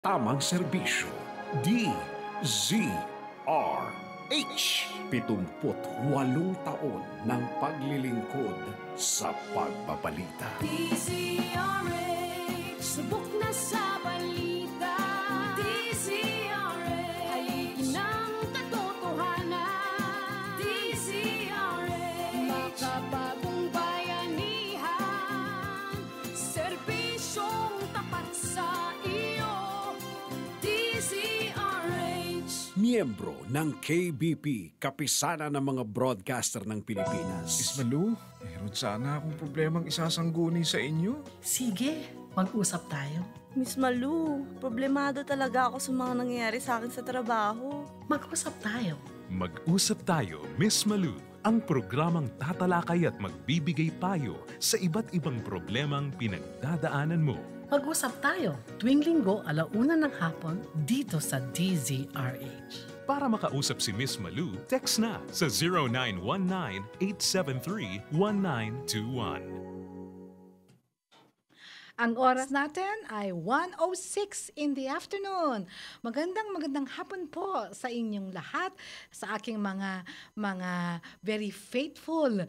Tamang serbisyo. DZRH. 78 taon ng paglilingkod sa pagbabalita. DZRH, subok na sa balita. DZRH, haligi ng katotohanan. DZRH, makabagong bayanihan. Serbisyong tapat sa iyo. DZRH. Miyembro ng KBP, kapisanan ng mga broadcaster ng Pilipinas. Miss Malu, meron sana akong problemang isasangguni sa inyo. Sige, mag-usap tayo. Miss Malu, problemado talaga ako sa mga nangyayari sa akin sa trabaho. Mag-usap tayo. Mag-usap tayo, Miss Malu, ang programang tatalakay at magbibigay payo sa iba't ibang problemang pinagdadaanan mo. Mag-usap tayo tuwing linggo 1:00 ng hapon dito sa DZRH. Para makausap si Miss Malu, text na sa 0919-873-1921. Ang oras natin ay 1:06 in the afternoon. Magandang hapon po sa inyong lahat, sa aking mga very faithful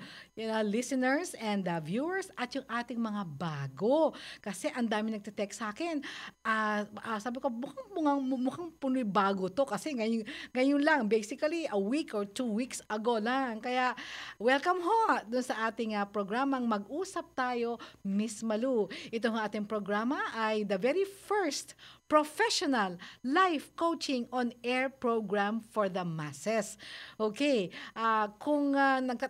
listeners and viewers at yung ating mga bago. Kasi ang dami nagte-text sa akin. Sabi ko, mukhang punoy bago to kasi ngayon lang, basically a week or 2 weeks ago lang. Kaya welcome ho dun sa ating programang Mag-usap Tayo, Miss Malu. Ito ating programa ay the very first professional life coaching on-air program for the masses. Okay, kung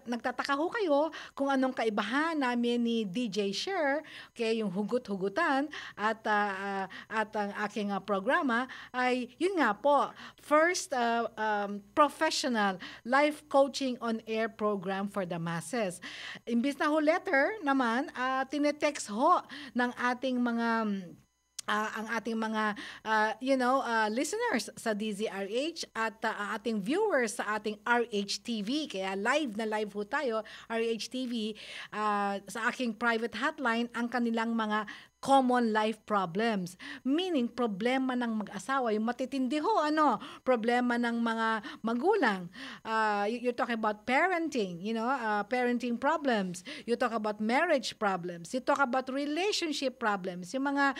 nagtataka ho kayo kung anong kaibahan namin ni DJ Share, okay, yung hugot-hugutan at ang aking programa ay yun nga po, first professional life coaching on-air program for the masses. Imbis na ho letter naman, tinetext ho ng ating mga listeners sa DZRH at ating viewers sa ating RHTV. Kaya live ho tayo, RHTV, sa aking private hotline, ang kanilang mga common life problems. Meaning, problema ng mag-asawa, yung matitindi ho, problema ng mga magulang. You talk about parenting, parenting problems. You talk about marriage problems. You talk about relationship problems. Yung mga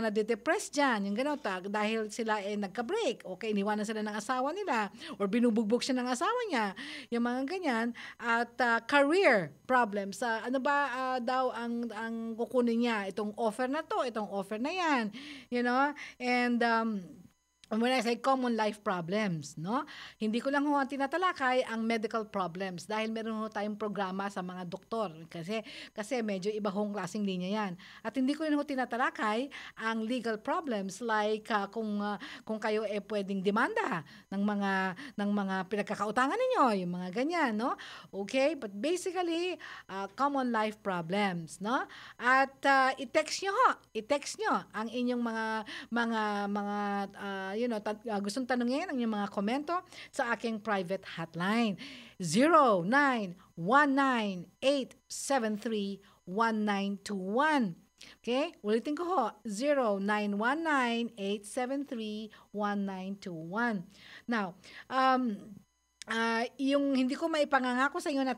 nade-depress dyan, yung gano'n, dahil sila nagka-break, okay, iniwanan sila ng asawa nila, or binubugbog siya ng asawa niya, yung mga ganyan, at career problems. Daw ang kukunin niya, itong offer na to, itong offer na yan, and when I say common life problems, hindi ko lang ho tinatalakay ang medical problems dahil meron ho tayong programa sa mga doktor kasi medyo iba hong klaseng linya yan. At hindi ko rin ho tinatalakay ang legal problems like kung kayo pwedeng demanda ng mga pinagkakautangan ninyo, yung mga ganyan, Okay, but basically common life problems, At i-text nyo ang inyong gustong tanungin ang inyong mga komento sa aking private hotline 0919-873-1921. Okay? Ulitin ko ho, 0919-873-1921. Now, yung hindi ko maipangangako sa inyo na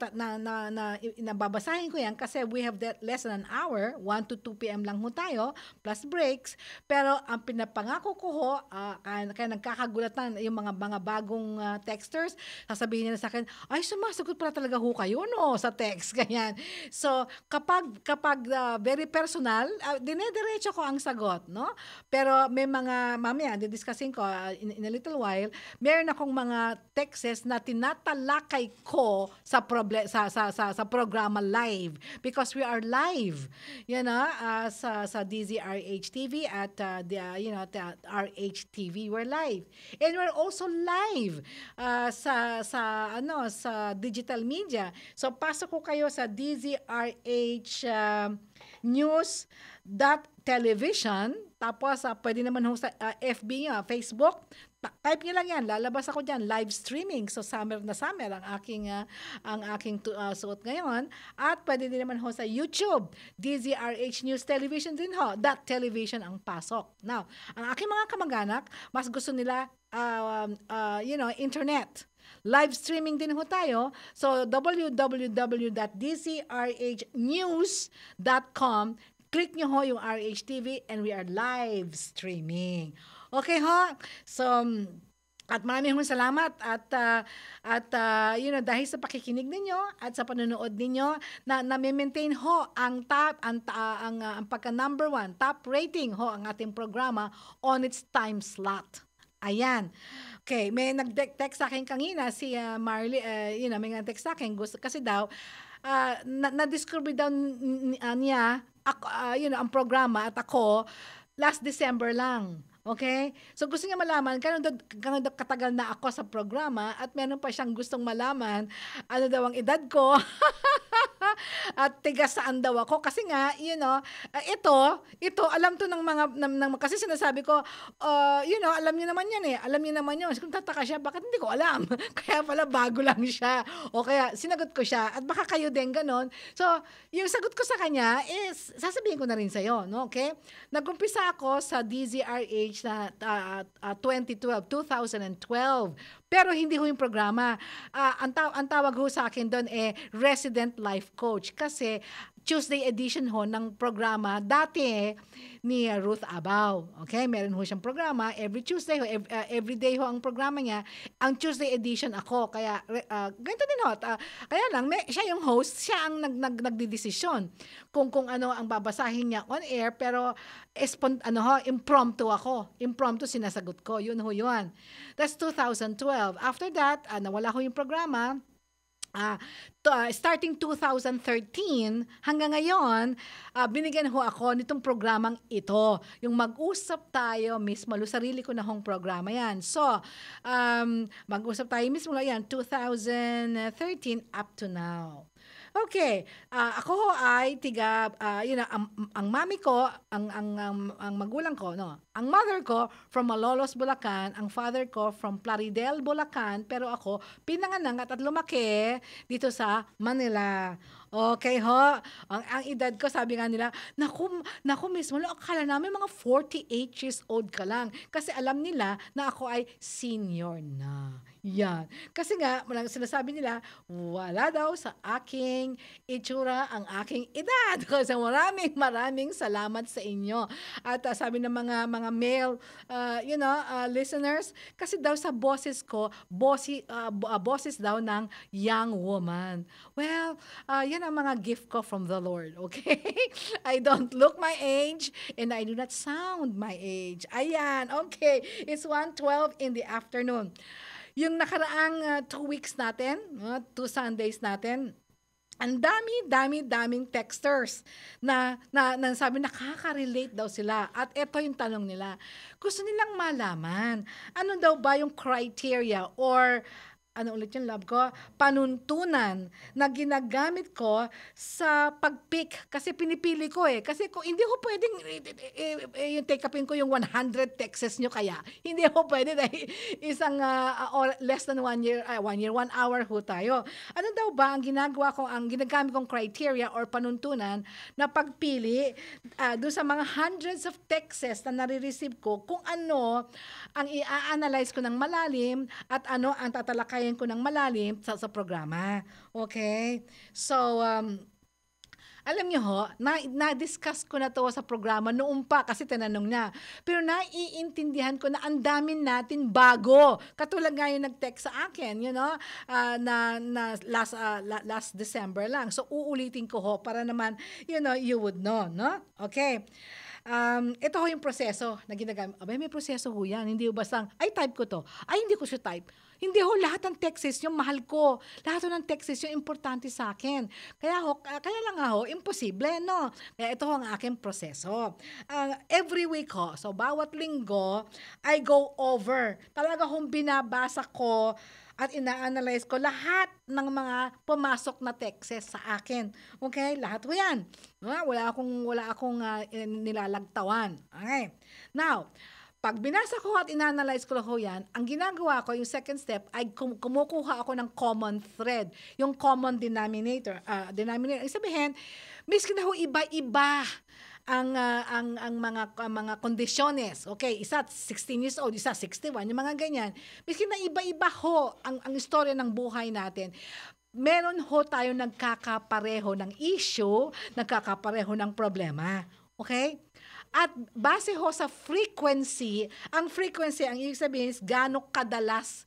nababasahin ko yan kasi we have less than an hour, 1 to 2 p.m. lang ho tayo, plus breaks. Pero ang pinapangako ko ho, kaya nagkakagulatan yung mga bagong texters, sasabihin nila sa akin, ay sumasagot pala talaga ho kayo sa text, ganyan. So, kapag very personal, dinediretso ko ang sagot, Pero may mga, mamaya, didiscussing ko in a little while, meron akong mga texts na tinatalakay ko sa programa live because we are live sa DZRH TV at RHTV, we're live, and we're also live sa digital media. So pasok ko kayo sa DZRH news.television, tapos pwede naman sa FB, Facebook, type niyo lang yan, lalabas ako dyan, live streaming. So summer na summer ang aking suot ngayon. At pwede din naman ho sa YouTube, DZRH News Television din ho. That television ang pasok. Now, ang aking mga kamag-anak, mas gusto nila internet. Live streaming din ho tayo. So, www.dcrhnews.com. Click nyo ho yung RHTV and we are live streaming. Okay ho? So, at maraming salamat at dahil sa pakikinig ninyo at sa panonood ninyo na maintain ho ang pagka number 1 top rating ho ang ating programa on its time slot. Ayan. Okay, may nag-text sa akin kanina si Marley, may nag-text sa akin gusto kasi daw na-discover daw niya ako, ang programa at ako last December lang. Okay? So gusto niya malaman kano katagal na ako sa programa at meron pa siyang gustong malaman ano daw ang edad ko. At tiga saan daw ako kasi nga ito alam to ng mga kasi sinasabi ko alam niyo naman yan alam niyo naman yun. Kung tataka siya bakit hindi ko alam. Kaya pala bago lang siya o kaya sinagot ko siya at baka kayo din ganon. So yung sagot ko sa kanya is sasabihin ko na rin sa'yo, no? Okay? Nag-umpisa ako sa DZRH na 2012 pero hindi ho yung programa. Ang tawag ho sa akin doon resident life coach kasi Tuesday edition ho ng programa dati ni Ruth Abaw. Okay? Meron ho siyang programa every Tuesday ho, every day ho ang programa niya. Ang Tuesday edition ako. Kaya ganito din ho. Kaya lang siya yung host, siya ang nagdidesisyon kung ano ang babasahin niya on air pero impromptu ako. Impromptu sinasagot ko. Yun ho yun. That's 2012. After that, nawala ho yung programa. Starting 2013 hanggang ngayon, binigyan ho ako nitong programang ito. Yung mag-usap tayo, Miss Malu, sarili ko na hong programa yan. So, mag-usap tayo, Miss Malu, yan, 2013 up to now. Okay, ako ho ay ang mami ko, ang magulang ko, no. Ang mother ko from Malolos, Bulacan, ang father ko from Plaridel, Bulacan, pero ako pinanganak at lumaki dito sa Manila. Okay ho. Ang edad ko, sabi nga nila, naku mismo, akala namin mga 48 years old ka lang. Kasi alam nila na ako ay senior na. Yan. Kasi nga, sinasabi nila, wala daw sa aking itsura ang aking edad. Kasi maraming salamat sa inyo. At sabi ng mga male, listeners, kasi daw sa boses ko, boses daw ng young woman. Well, yan ang mga gift ko from the Lord, okay? I don't look my age and I do not sound my age. Ayan, okay. It's 1:12 in the afternoon. Yung nakaraang 2 weeks natin, 2 Sundays natin, ang daming texters na sabi nakaka-relate daw sila. At ito yung tanong nila. Gusto nilang malaman, ano daw ba yung criteria or ano ulit yung love ko, panuntunan na ginagamit ko sa pag-pick. Kasi pinipili ko Kasi kung hindi ko pwedeng yung take upin ko yung 100 texts nyo kaya. Hindi ko pwede dahil isang or less than 1 year, 1 hour ho tayo. Ano daw ba ang ginagamit kong criteria or panuntunan na pagpili doon sa mga hundreds of texts na nare-receive ko kung ano ang i-analyze ko ng malalim at ano ang tatalakayin ko ng malalim sa programa. Okay? So, alam niyo ho, na-discuss ko na to sa programa noon pa kasi tinanong niya. Pero naiintindihan ko na ang dami natin bago. Katulad nga yung nag-text sa akin, na last December lang. So, uulitin ko ho para naman, you would know, no? Okay. Ito ho yung proseso na ginagamit. Abay, may proseso ho yan. Hindi ho basta, ay type ko to. Ay, hindi ko siya type. Hindi ho, lahat ng texts yung mahal ko. Lahat ho ng texts yung importante sa akin. Kaya lang ho, imposible, no? Kaya ito ho ang aking proseso. Every week ho, so bawat linggo, I go over. Talaga hong binabasa ko at ina-analyze ko lahat ng mga pumasok na texts sa akin. Okay? Lahat ho yan. Wala akong nilalagtawan. Okay? Now, pag binasa ko at inanalyze ko ho yan, ang ginagawa ko, yung second step, ay kumukuha ako ng common thread, yung common denominator. Ibig sabihin, miski na ho iba-iba ang mga kondisyones. Okay, isa 16 years old, isa 61, yung mga ganyan. Miski na iba-iba ho ang istorya ng buhay natin. Meron ho tayo nagkakapareho ng issue, nagkakapareho ng problema. Okay? At base ho sa frequency, ang ibig sabihin is gaano kadalas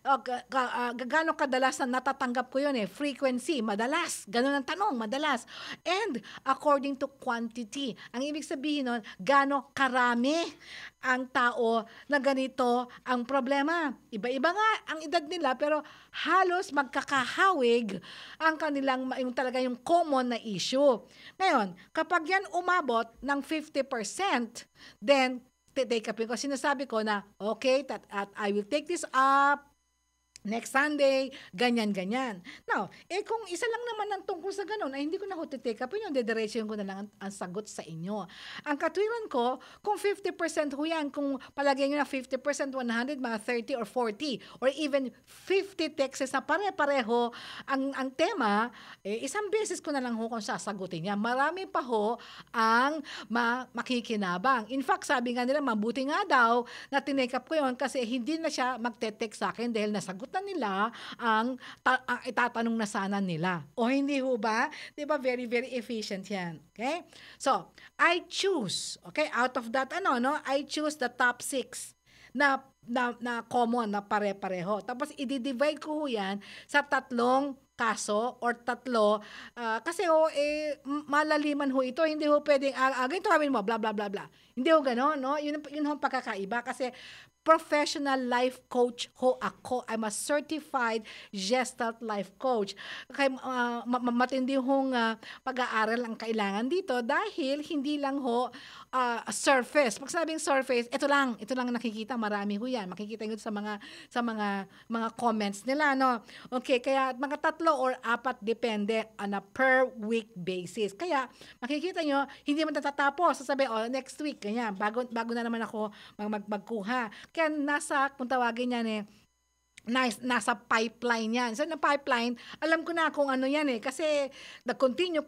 na natatanggap ko yun frequency, madalas. Ganun ang tanong, madalas. And according to quantity, ang ibig sabihin nun, gaano karami ang tao na ganito ang problema. Iba-iba nga ang edad nila, pero halos magkakahawig ang kanilang, yung common na issue. Ngayon, kapag yan umabot ng 50%, then take up ko. Sinasabi ko na, okay, I will take this up next Sunday, ganyan-ganyan. Now, kung isa lang naman ang tungkol sa ganun, ay hindi ko na ho take up yun, dediretsuhin ko na lang ang sagot sa inyo. Ang katwiran ko, kung 50% ho yan, kung palagay nyo na 50%, 100, mga 30 or 40, or even 50 texts na pare-pareho ang tema, isang beses ko na lang ho kung sasagutin niya. Marami pa ho ang makikinabang. In fact, sabi nga nila, mabuti nga daw na tinake up ko yun kasi hindi na siya magte-text sa akin dahil nasagot nila ang itatanong na sana nila. O hindi ho ba? Diba very, very efficient yan. Okay? So, I choose, okay, out of that, I choose the top 6 na common, na pare-pareho. Tapos, i-divide ko ho yan sa 3 kaso or 3, kasi malaliman ho ito, hindi ho pwedeng, ganito gawin mo, blah, blah, blah, blah. Hindi ho gano'n, no? Yun ho ang pagkakaiba kasi professional life coach ho ako. I'm a certified Gestalt life coach. Kaya matindi hong pag-aaral ang kailangan dito dahil hindi lang ho surface. Pag sabing surface, ito lang nakikita, marami ho yan. Makikita nyo sa mga comments nila, no? Okay, kaya mga 3 or 4 depende on a per week basis. Kaya makikita nyo, hindi man natatapos. Sasabi, next week, ganyan. Bago na naman ako magkuha. Kaya kung tawagin yan nasa pipeline yan. So, na pipeline, alam ko na kung ano yan kasi continue.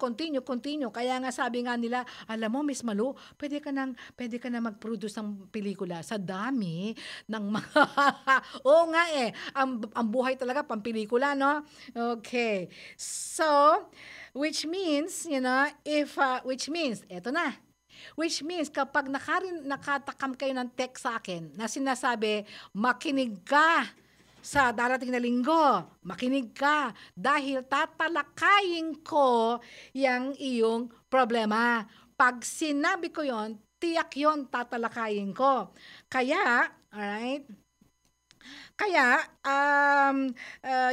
Kaya nga sabi nga nila, alam mo, Miss Malu, pwede ka na mag-produce ng pelikula sa dami ng mga, oo nga ang buhay talaga, pampelikula, no? Okay. So, which means, eto na. Which means, kapag nakatakam kayo ng text sa akin na sinasabi, makinig ka sa darating na linggo, makinig ka dahil tatalakayin ko yung iyong problema. Pag sinabi ko yon, tiyak yon tatalakayin ko. Kaya, alright? Kaya,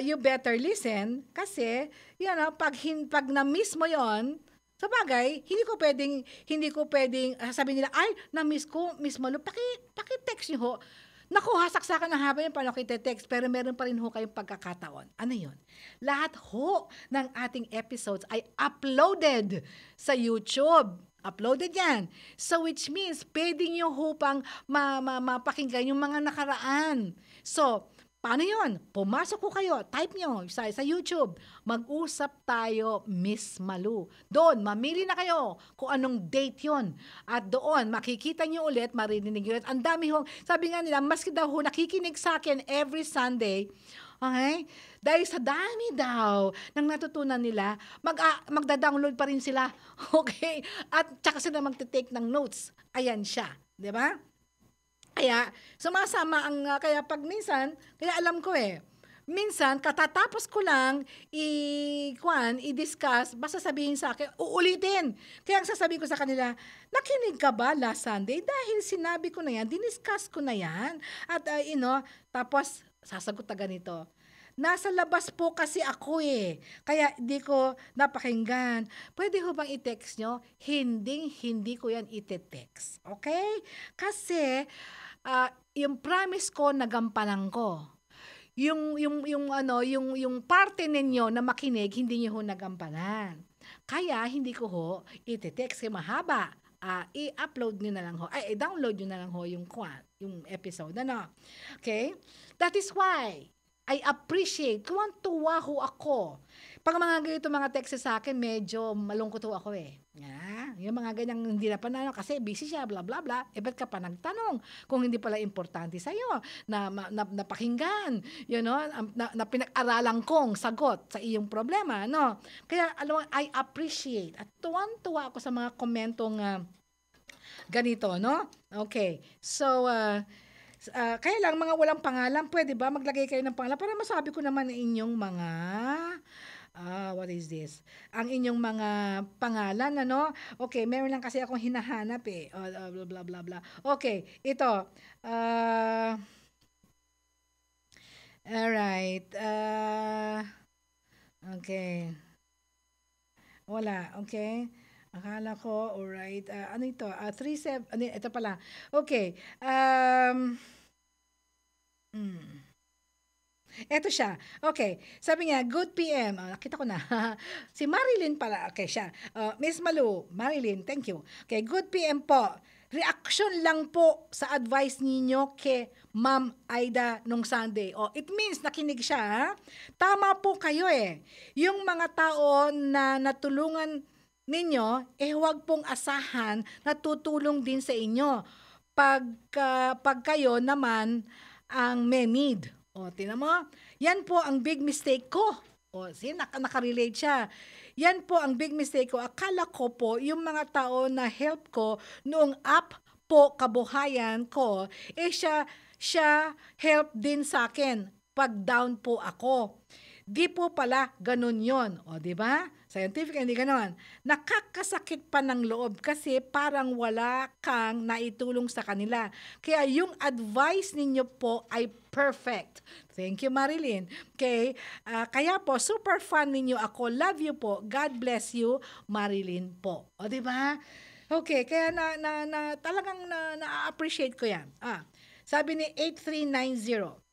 you better listen kasi, pag na-miss mo yon, sa bagay, hindi ko pwedeng sabihin nila, ay, na-miss ko, Miss Malu, paki-text niyo ho. Naku, hasaksakan ng haba yung paano kita-text, pero meron pa rin ho kayong pagkakataon. Ano yun? Lahat ho ng ating episodes ay uploaded sa YouTube. Uploaded yan. So, which means, pwede nyo ho pang mapakinggan yung mga nakaraan. So, paano yun? Pumasok ko kayo, type nyo sa YouTube. Mag-usap tayo, Miss Malu. Doon, mamili na kayo kung anong date yun. At doon, makikita nyo ulit, marinig nyo ulit. Ang dami hong, sabi nga nila, maski daw ho, nakikinig sa akin every Sunday. Okay? Dahil sa dami daw ng natutunan nila, magda-download pa rin sila. Okay? At tsaka sila magte-take ng notes. Ayan siya. Diba? Kaya, sumasama kaya pag minsan, kaya alam ko minsan, katatapos ko lang i-discuss, basta sabihin sa akin, uulitin. Kaya ang sasabihin ko sa kanila, nakinig ka ba last Sunday? Dahil sinabi ko na yan, diniscuss ko na yan. At, tapos, sasagot na ganito. Nasa labas po kasi ako kaya hindi ko napakinggan. Pwede ho bang i-text nyo? Hindi ko yan i-text. Okay? Kasi, yung promise ko, nagampanan ko. Yung parte ninyo na makinig, hindi niyo ho nagampanan. Kaya, hindi ko ho i-text kasi mahaba i-upload nyo na lang ho, i-download nyo na lang ho yung episode, ano? Okay? That is why I appreciate, tuwang-tuwa ho ako. Pag mga ganito mga text sa akin, medyo malungkot ho ako eh. Yung mga ganyang hindi na panalo kasi busy siya, bla bla bla. Ba't ka pa nagtanong kung hindi pala importante sa'yo na napakinggan, na pinag-aralan kong sagot sa iyong problema, no? Kaya, I appreciate at tuwang-tuwa ako sa mga komentong ganito, no? Okay. So, kaya lang mga walang pangalan, pwede ba maglagay kayo ng pangalan para masabi ko naman inyong mga what is this? Ang inyong mga pangalan, ano? Okay, meron lang kasi akong hinahanap eh. Blah blah blah blah. Okay, ito. Alright. Okay. Wala, okay. Akala ko, alright. Ano ito? 37, ito pala. Okay. Ito siya. Okay. Sabi niya, good PM. Nakita ko na. Si Marilyn pala. Okay, siya. Miss Malu, Marilyn, thank you. Okay, good PM po. Reaction lang po sa advice ninyo kay Ma'am Aida nung Sunday. It means nakinig siya. Ha? Tama po kayo eh. Yung mga tao na natulungan ninyo, huwag pong asahan na tutulong din sa inyo. Pag kayo naman ang may need. Tingnan mo, yan po ang big mistake ko. Nakarelate siya. Yan po ang big mistake ko. Akala ko po, yung mga tao na help ko noong up po kabuhayan ko, siya help din sa akin pag down po ako. Di po pala ganun yon. Di ba? Scientific, hindi ganon. Nakakasakit pa ng loob kasi parang wala kang naitulong sa kanila. Kaya yung advice ninyo po ay perfect. Thank you, Marilyn. Okay? Kaya po, super fan ninyo ako. Love you po. God bless you, Marilyn po. Di ba? Okay, kaya talagang na-appreciate ko yan. Sabi ni 8390,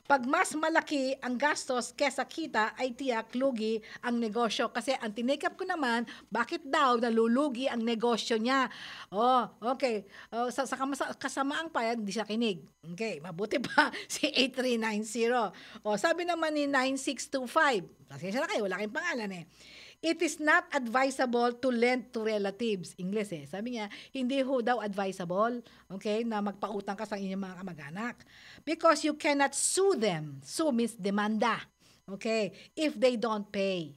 pag mas malaki ang gastos kesa kita ay tiyak lugi ang negosyo. Kasi ang tinake up ko naman, bakit daw nalulugi ang negosyo niya? Okay. Sa kasamaang pa yan, hindi siya kinig. Okay, mabuti pa si 8390. Sabi naman ni 9625, pasensya na kayo, wala kayong pangalan eh. It is not advisable to lend to relatives. English eh. Sabi niya, hindi ho daw advisable, okay, na magpautang ka sa inyong mga kamag-anak. Because you cannot sue them. Sue means demanda. Okay? If they don't pay.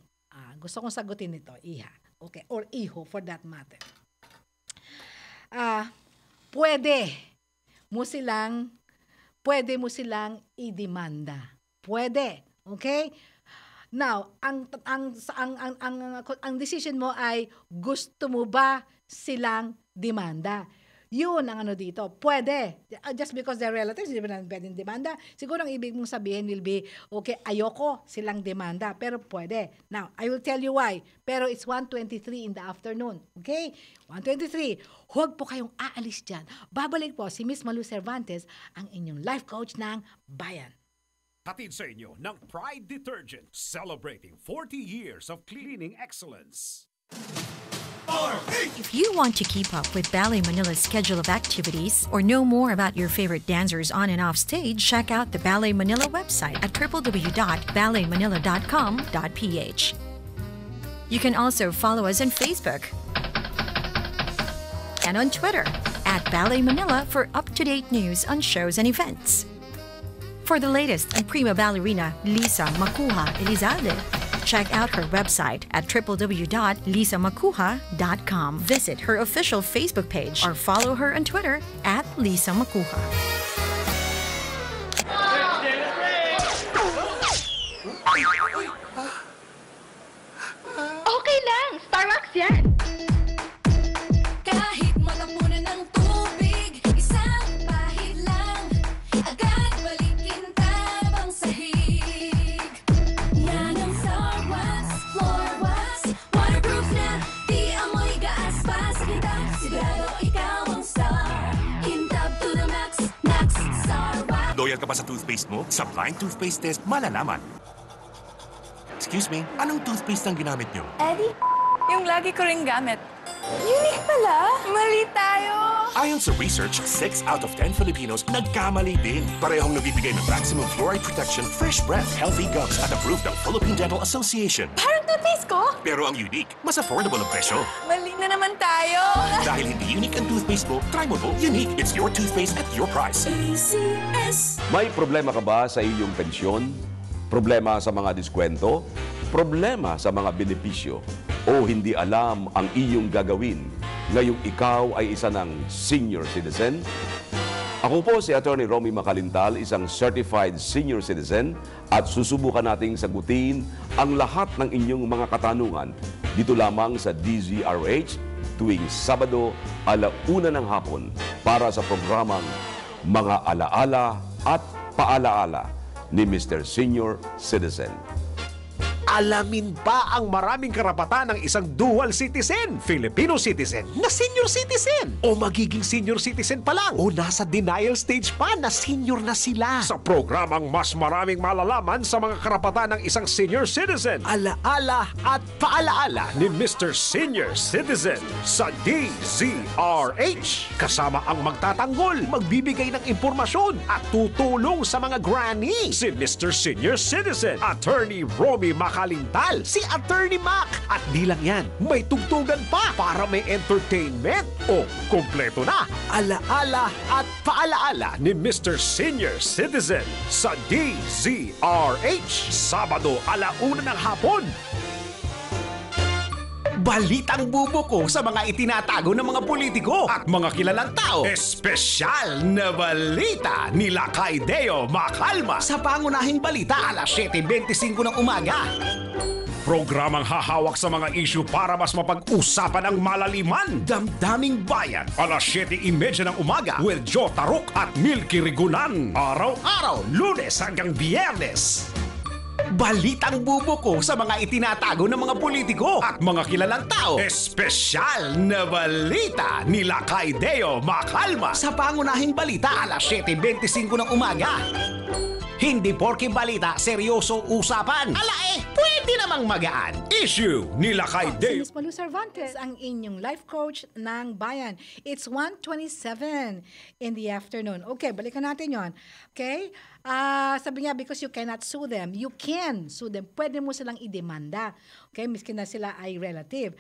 Gusto kong sagutin ito, iha. Okay? Or iho for that matter. Pwede mo silang idemanda. Pwede. Okay? Now, ang decision mo ay gusto mo ba silang demanda? Yun ang dito. Pwede. Just because they're relatives, hindi ba pwedeng demanda? Siguro ang ibig mong sabihin will be, okay, ayoko silang demanda, pero pwede. Now, I will tell you why. Pero it's 1:23 in the afternoon. Okay? 1:23. Huwag po kayong aalis dyan. Babalik po si Miss Malu Cervantes, ang inyong life coach ng Bayan. Hatid sa inyo ng Pride Detergent, celebrating 40 years of cleaning excellence. If you want to keep up with Ballet Manila's schedule of activities or know more about your favorite dancers on and off stage, check out the Ballet Manila website at www.balletmanila.com.ph. You can also follow us on Facebook and on Twitter at Ballet Manila for up-to-date news on shows and events. For the latest on prima ballerina Lisa Makuha Elizalde, check out her website at www.lisamakuha.com. Visit her official Facebook page or follow her on Twitter at Lisa Makuha. Okay lang, Starbucks yan. Kahit matapunan ng tubig, isang pahid lang, agad balikin tabang sahig. Yan ang Starbucks floor wax, waterproof na, di amoy gaaspas. Kita, sigurado ikaw ang star. Kintab to the max, max Starbucks. Loyal ka ba sa toothpaste mo? Sa blind toothpaste test, malalaman. Excuse me, anong toothpaste ang ginamit nyo? Eddie, yung lagi ko ring gamit. Unique pala. Mali tayo. Ayon sa research, 6 out of 10 Filipinos nagkamali din. Parehong nabibigay ng maximum fluoride protection, fresh breath, healthy gums at approved ng Philippine Dental Association. Parang toothpaste ko. Pero ang unique, mas affordable ang presyo. Mali na naman tayo. Dahil hindi unique ang toothpaste mo, try mo to. Unique, it's your toothpaste at your price. ACS. May problema ka ba sa iyong pensyon? Problema sa mga diskwento? Problema sa mga benepisyo? O hindi alam ang iyong gagawin ngayong ikaw ay isa ng senior citizen? Ako po si Attorney Romy Macalintal, isang certified senior citizen at susubukan nating sagutin ang lahat ng inyong mga katanungan dito lamang sa DZRH tuwing Sabado 1:00 ng hapon para sa programang Mga Alaala at Paalaala ni Mr. Senior Citizen. Alamin ba ang maraming karapatan ng isang dual citizen, Filipino citizen, na senior citizen? O magiging senior citizen pa lang? O nasa denial stage pa na senior na sila? Sa programang mas maraming malalaman sa mga karapatan ng isang senior citizen, alaala at paalaala ni Mr. Senior Citizen sa DZRH. Kasama ang magtatanggol, magbibigay ng impormasyon at tutulong sa mga granny. Si Mr. Senior Citizen, Attorney Romy Macalintal, si Attorney Mac. At di lang yan, may tugtugan pa para may entertainment. O kumpleto na, alaala at paalaala ni Mr. Senior Citizen sa DZRH, Sabado 1:00 ng hapon. Balitang bubuko sa mga itinatago ng mga politiko at mga kilalang tao. Espesyal na balita ni Lakay Deo Macalma sa pangunahing balita alas 7:25 ng umaga. Programang hahawak sa mga isyu para mas mapag-usapan ang malaliman. Damdaming Bayan, alas 7:30 ng umaga with Joe Taruk at Milky Rigunan. Araw-araw, Lunes hanggang Biyernes. Balitang bubuko sa mga itinatago ng mga politiko at mga kilalang tao. Espesyal na balita ni Lakay Deo Macalma sa pangunahing balita alas 7:25 ng umaga. Hindi porke balita, seryoso usapan. Pwede namang magaan. Issue ni Lakay Deo. Si Miss Malu Cervantes, ang inyong life coach ng bayan. It's 1:27 in the afternoon. Okay, balikan natin yon. Okay? Sabi niya, because you cannot sue them, you can sue them. Pwede mo silang idemanda. Okay? Miskin na sila ay relative.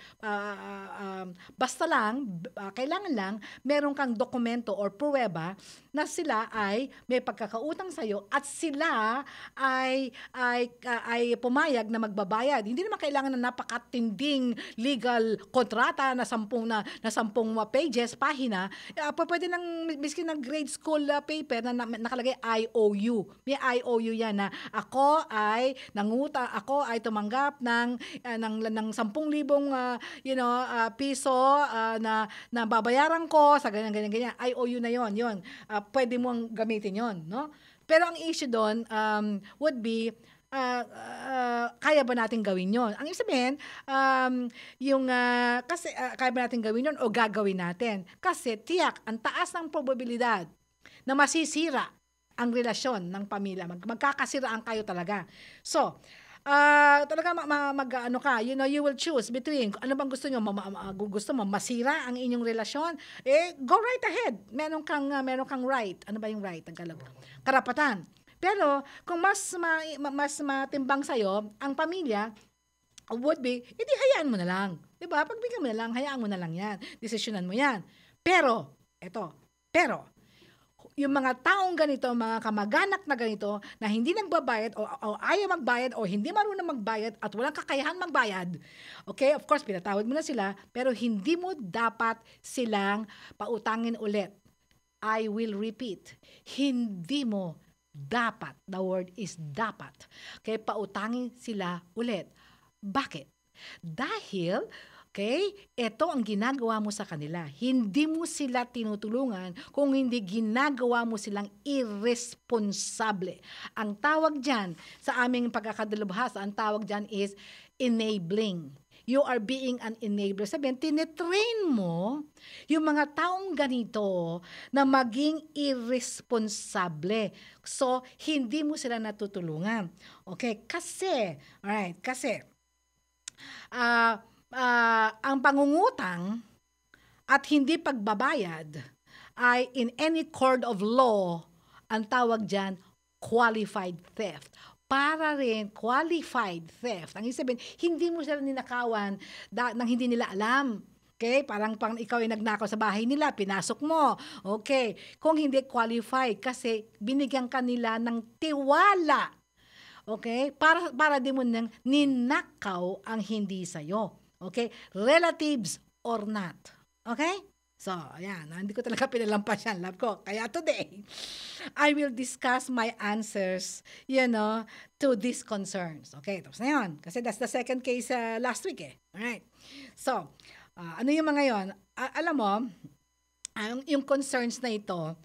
Basta lang, kailangan lang, meron kang dokumento or pruweba na sila ay may pagkakautang sa'yo at sila ay pumayag na magbabayad. Hindi naman kailangan na napakatinding legal kontrata na 10 pages, pahina. Pwede ng miskin ng grade school paper na nakalagay IOU. May IOU yan na ako ay tumanggap ng 10,000 piso na babayaran ko sa ganyan. IOU na yon. Pwede mong gamitin yon, no? Pero ang issue doon would be kaya ba natin gawin yon? Ang ibig sabihin, kasi kaya ba natin gawin yon o gagawin natin? Kasi tiyak, ang taas ng probabilidad na masisira ang relasyon ng pamilya. Magkakasiraan kayo talaga. So, talaga you will choose between ano bang gusto nyo, gusto mo masira ang inyong relasyon, go right ahead. Meron kang right. Ano ba yung right? Karapatan. Pero kung mas matimbang sa'yo, ang pamilya would be, edi hayaan mo na lang. Diba? Pagbigyan mo na lang, hayaan mo na lang yan. Desisyonan mo yan. Pero, yung mga taong ganito, mga kamag-anak na ganito, na hindi nagbabayad o ayaw magbayad o hindi marunong magbayad at walang kakayahan magbayad, okay, of course, pinatawad mo na sila, pero hindi mo dapat silang pautangin ulit. I will repeat, hindi mo dapat, the word is dapat, okay, pautangin sila ulit. Bakit? Dahil, okay, ito ang ginagawa mo sa kanila. Hindi mo sila tinutulungan kung hindi ginagawa mo silang irresponsable. Ang tawag dyan, sa aming pagkakadalubhasa, ang tawag dyan is enabling. You are being an enabler. Sabihin, tinetrain mo yung mga taong ganito na maging irresponsable. So, hindi mo sila natutulungan. Okay, kasi, ang pangungutang, at hindi pagbabayad ay in any court of law, ang tawag dyan, qualified theft. Para rin, qualified theft. Ang sabihin, hindi mo sila ninakawan nang hindi nila alam. Okay? Parang ikaw ay nagnakaw sa bahay nila, pinasok mo. Okay. Kung hindi qualified, kasi binigyan ka nila ng tiwala. Okay? Para di mo nang ninakaw ang hindi sa'yo. Okay? Relatives or not. Okay? So, ayan. Hindi ko talaga pinalampas yan, love ko. Kaya today, I will discuss my answers, to these concerns. Okay, tapos na yun. Kasi that's the second case last week eh. Alright. So, ano yung mga yon? Alam mo, yung concerns na ito,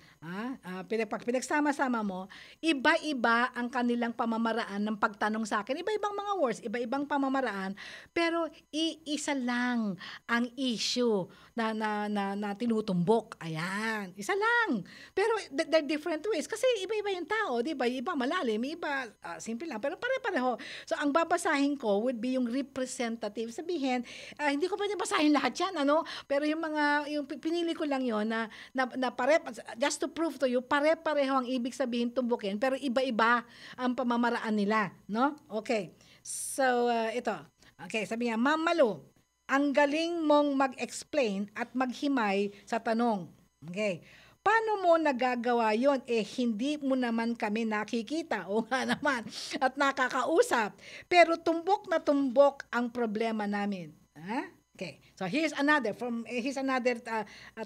pinagsama-sama mo, iba-iba ang kanilang pamamaraan ng pagtanong sa akin. Iba-ibang mga words, iba-ibang pamamaraan, pero iisa lang ang issue na tinutumbok. Ayan, isa lang. Pero they're different ways kasi iba-iba yung tao, di ba? Iba malalim, iba simple lang, pero pare-pareho. So ang babasahin ko would be yung representative. Sabihin, hindi ko pwede basahin lahat yan, pero yung pinili ko lang yon na just to prove to you, pare-pareho ang ibig sabihin tumbukin, pero iba-iba ang pamamaraan nila, no? Okay. So, ito. Okay, sabi niya, Ma'am Malu, ang galing mong mag-explain at maghimay sa tanong. Okay. Paano mo nagagawa yon? Hindi mo naman kami nakikita. O nga naman. At nakakausap. Pero tumbok na tumbok ang problema namin. Ha? Okay. So here's another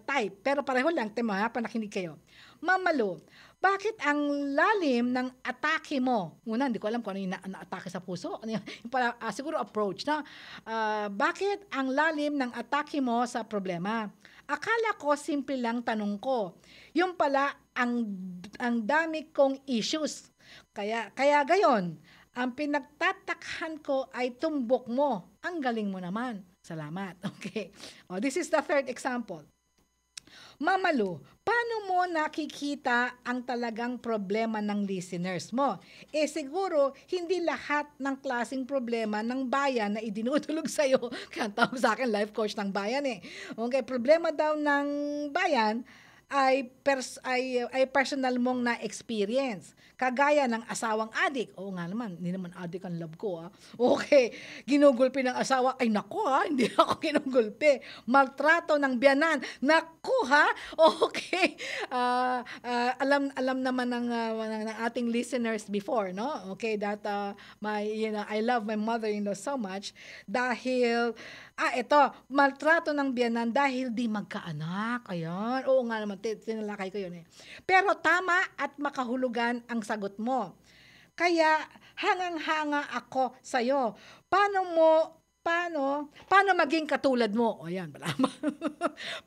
type. Pero pareho lang, panakinig kayo. Ma'am Malu, bakit ang lalim ng atake mo? Una, hindi ko alam kung ano yung na-atake sa puso. Siguro approach, no? Bakit ang lalim ng atake mo sa problema? Akala ko simple lang tanong ko. Yung pala ang dami kong issues. Kaya gayon, ang pinagtatakhan ko ay tumbok mo. Ang galing mo naman. Salamat. Okay. This is the third example. Mama Lu, paano mo nakikita ang talagang problema ng listeners mo? Siguro, hindi lahat ng klaseng problema ng bayan na idinudulog sa'yo. Kaya tawag sa akin, life coach ng bayan eh. Okay, problema daw ng bayan ay personal mong na-experience. Kagaya ng asawang adik. Oo nga naman, hindi naman adik ang love ko. Okay, ginugulpi ng asawa. Ay naku hindi ako ginugulpi. Maltrato ng biyanan. Naku Okay. Alam naman ng ating listeners before, no? Okay, that I love my mother-in-law so much dahil maltrato ng biyanan dahil di magkaanak. Ayan. Oo nga naman, tinalakay ko yun eh. Pero tama at makahulugan ang sagot mo. Kaya hangang-hanga ako sa'yo. Paano maging katulad mo? Ayan,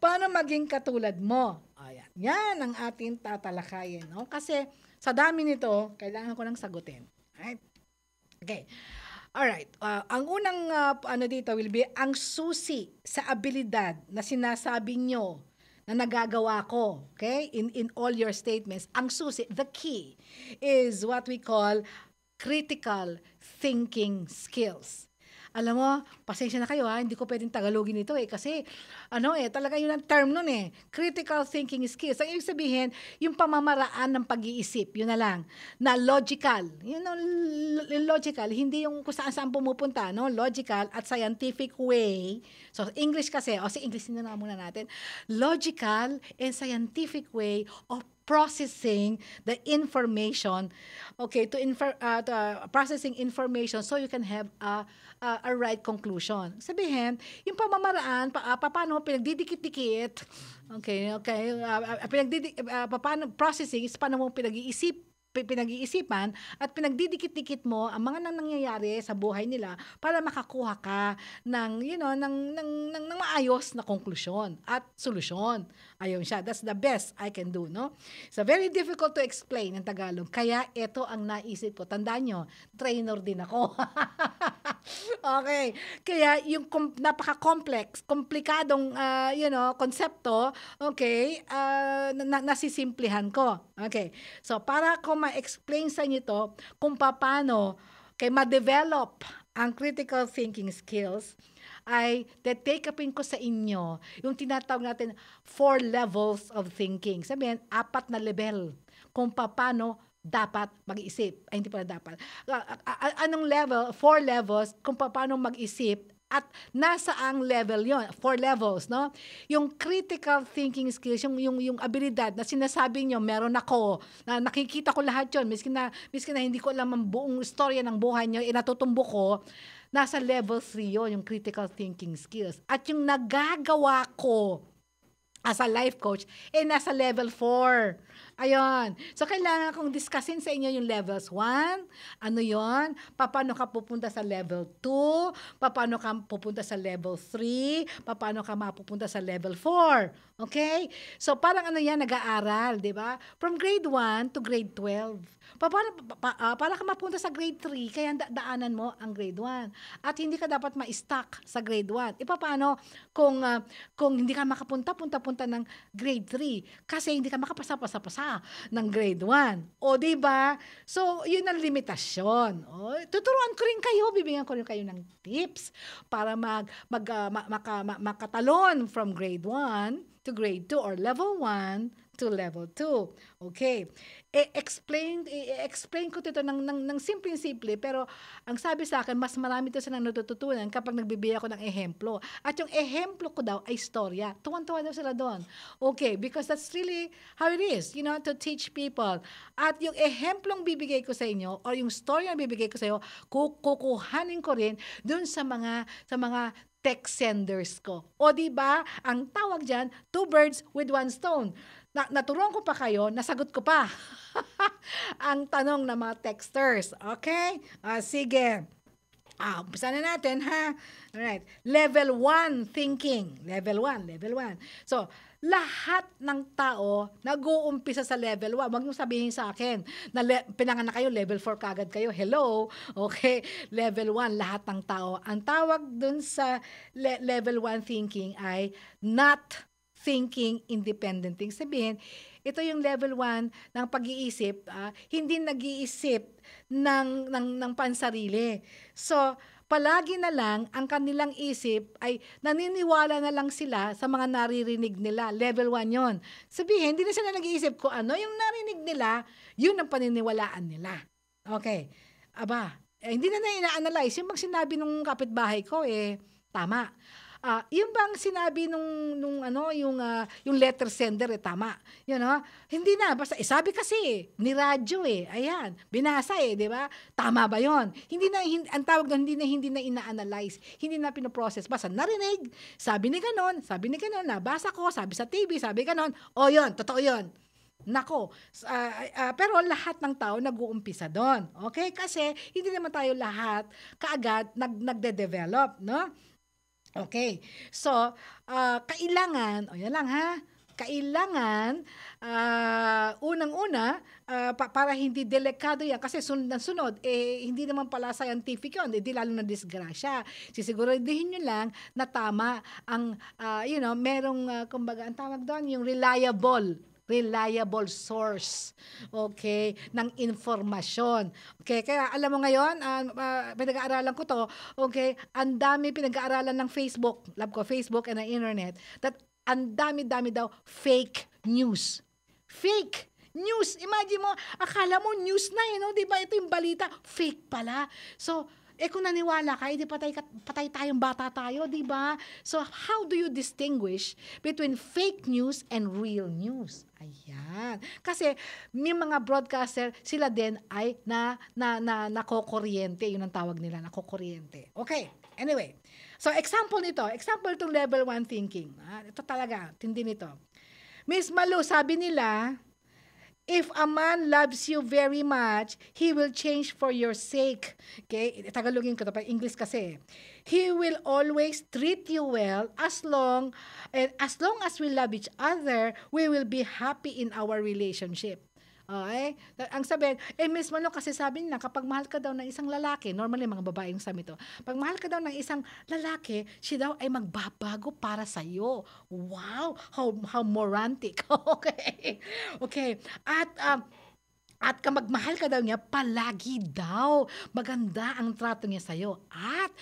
paano maging katulad mo? Ayan. Yan ang ating tatalakayin. No? Kasi sa dami nito, kailangan ko nang sagutin. Alright? Okay. Alright, ang unang dito will be ang susi sa abilidad na sinasabi nyo na nagagawa ko, okay? In all your statements, ang susi, the key is what we call critical thinking skills. Alam mo, pasensya na kayo hindi ko pwedeng Tagalogin ito kasi talaga yun ang term nun critical thinking skills. Ang ibig sabihin, yung pamamaraan ng pag-iisip, yun na lang, na logical. Logical, hindi yung kung saan pumupunta, no? Logical at scientific way. So, English kasi, English na muna natin. Logical and scientific way of processing the information, okay, processing information so you can have a right conclusion. Sabihin, yung pamamaraan, paano pinagdidikit-dikit, paano processing is paano mo pinag-iisipan at pinagdidikit-dikit mo ang mga nangyayari sa buhay nila para makakuha ka ng maayos na konklusyon at solusyon. Ayun siya. That's the best I can do, no? It's very difficult to explain in Tagalog. Kaya ito ang naisip ko. Tandaan nyo, trainer din ako. Okay. Kaya yung napaka-complex, komplikadong konsepto, okay, nasisimplihan ko. Okay. So, para ko ma-explain sa inyo to kung paano ma-develop ang critical thinking skills ay take upin ko sa inyo yung tinatawag natin 4 levels of thinking. Sabihin, 4 na level kung paano dapat mag-isip. Ay, hindi pala dapat. Anong level? 4 levels kung paano mag-isip at nasa ang level yon, 4 levels, no? Yung critical thinking skills, yung abilidad na sinasabi nyo, meron ako, na nakikita ko lahat yon, miskin na hindi ko alam ang buong istorya ng buhay nyo, natutumbo ko, nasa level 3 yon, yung critical thinking skills. At yung nagagawa ko as a life coach, nasa level 4. Ayun. So, kailangan kong discussin sa inyo yung levels 1. Ano yon? Paano ka pupunta sa level 2? Paano ka pupunta sa level 3? Paano ka mapupunta sa level 4? Okay? So, parang ano yan, nag-aaral, di ba? From grade 1 to grade 12. Para ka mapunta sa grade 3, kaya daanan mo ang grade 1. At hindi ka dapat ma-stuck sa grade 1. Paano kung hindi ka makapunta ng grade 3 kasi hindi ka makapasa ng grade 1. O, di ba? So, yun ang limitasyon. O, tuturuan ko rin kayo, bibigyan ko rin kayo ng tips para makatalon from grade 1 to grade 2 or level 1 to level 2. Okay. I-explain ko ito ng simple-simple, pero ang sabi sa akin, mas marami ito silang natututunan kapag nagbibigay ako ng ehemplo. At yung ehemplo ko daw ay istorya. Tuwan-tuwa daw sila doon. Okay, because that's really how it is, to teach people. At yung ehemplong bibigay ko sa inyo, or yung story na bibigay ko sa inyo, kukuhanin ko rin doon sa mga text senders ko. O di ba, ang tawag diyan, 2 birds with 1 stone. Naturuan ko pa kayo, nasagot ko pa ang tanong ng mga texters. Okay? Sige. Umpisa na natin, ha? Alright. Level 1 thinking. Level 1. So, lahat ng tao nag-uumpisa sa level 1. Huwag niyong sabihin sa akin na pinanganak kayo, level 4 kagad kayo. Hello? Okay? Level 1, lahat ng tao. Ang tawag dun sa level 1 thinking ay not thinking independent. Sabihin, ito yung level 1 ng pag-iisip, hindi nag-iisip ng pansarili. So, palagi na lang ang kanilang isip ay naniniwala na lang sila sa mga naririnig nila. Level 1 yon. Sabihin, hindi na sila nag-iisip ko ano yung narinig nila, yun ang paniniwalaan nila. Okay. Hindi na ina-analyze. Yung sinabi nung kapitbahay ko, tama. Yung bang sinabi yung letter sender, tama. Hindi na, basta sabi kasi, ni radyo ayan, binasa di ba? Tama ba yon? Ang tawag doon, hindi na ina-analyze, hindi na pinoprocess. Basta narinig, sabi ni ganon, nabasa ko, sabi sa TV, sabi ganon, yon, totoo yon. Nako, pero lahat ng tao nag-uumpisa doon. Okay? Kasi hindi naman tayo lahat kaagad nagde-develop, no? Okay. So, kailangan, yan lang ha, kailangan, unang-una, para hindi delikado yan, kasi sunod, hindi naman pala scientific yun, di lalo na disgrasya. Sisiguraduhin nyo lang na tama ang, merong, kumbaga, ang tawag doon, yung reliable source, okay, ng informasyon. Okay, kaya alam mo ngayon, pinag-aaralan ko to, okay, ang dami pinag-aaralan ng Facebook, love ko, Facebook and the internet, that ang dami-dami daw fake news. Fake news. Imagine mo, akala mo news na no? Diba ito yung balita? Fake pala. So, kung naniwala ka, di patay tayong bata tayo, di ba? So, how do you distinguish between fake news and real news? Ayan. Kasi, may mga broadcaster, sila din ay nakokuryente. Yun ang tawag nila, nakokuryente. Okay. Anyway. So, example itong level 1 thinking. Ito talaga, tindi nito. Miss Malu, sabi nila, if a man loves you very much, he will change for your sake. Okay? Tagalogin ko ito, English kasi. He will always treat you well as long as we love each other, we will be happy in our relationship. Okay? Ang sabihin, mismo kasi sabi nila, kapag mahal ka daw ng isang lalaki, normally mga babae yung sabi to, pag mahal ka daw ng isang lalaki, siya daw ay magbabago para sa'yo. Wow! How romantic. Okay. Okay. At At kamagmahal ka daw niya, palagi daw. Maganda ang trato niya sa'yo. At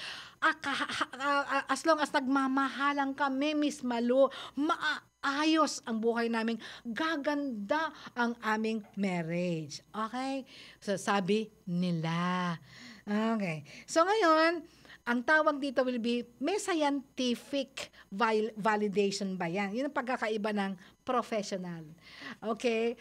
as long as nagmamahalan kami, Miss Malu, maayos ang buhay namin. Gaganda ang aming marriage. Okay? So, sabi nila. Okay. So, ngayon, ang tawag dito will be, may scientific validation ba yan? Yun ang pagkakaiba ng professional. Okay?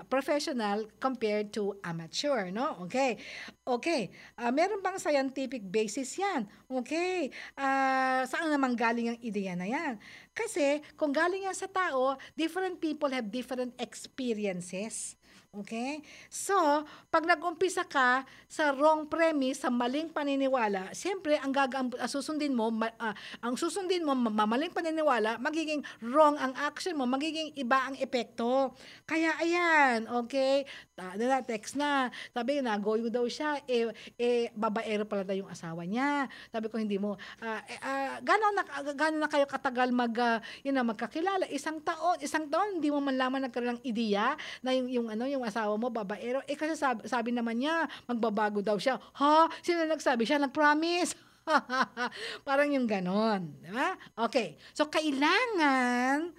Professional compared to amateur, no? Okay. Okay. Meron bang scientific basis yan? Okay. Saan naman galing ang ideya na yan? Kasi, kung galing yan sa tao, different people have different experiences. Okay? So, pag nag-umpisa ka sa wrong premise, sa maling paniniwala, siyempre, ang susundin mo, mamaling paniniwala, magiging wrong ang action mo, magiging iba ang epekto. Kaya, ayan, okay? Text na. Sabi, nagoyo daw siya, babaero pala daw yung asawa niya. Sabi ko, hindi mo, gano'n na kayo katagal magkakilala? Isang taon, hindi mo man lamang nagkaroon ng ideya na yung asawa mo, babaero. Kasi sabi naman niya, magbabago daw siya. Ha? Sino nagsabi? Siya nag-promise. Parang yung ganon. Diba? Okay. So, kailangan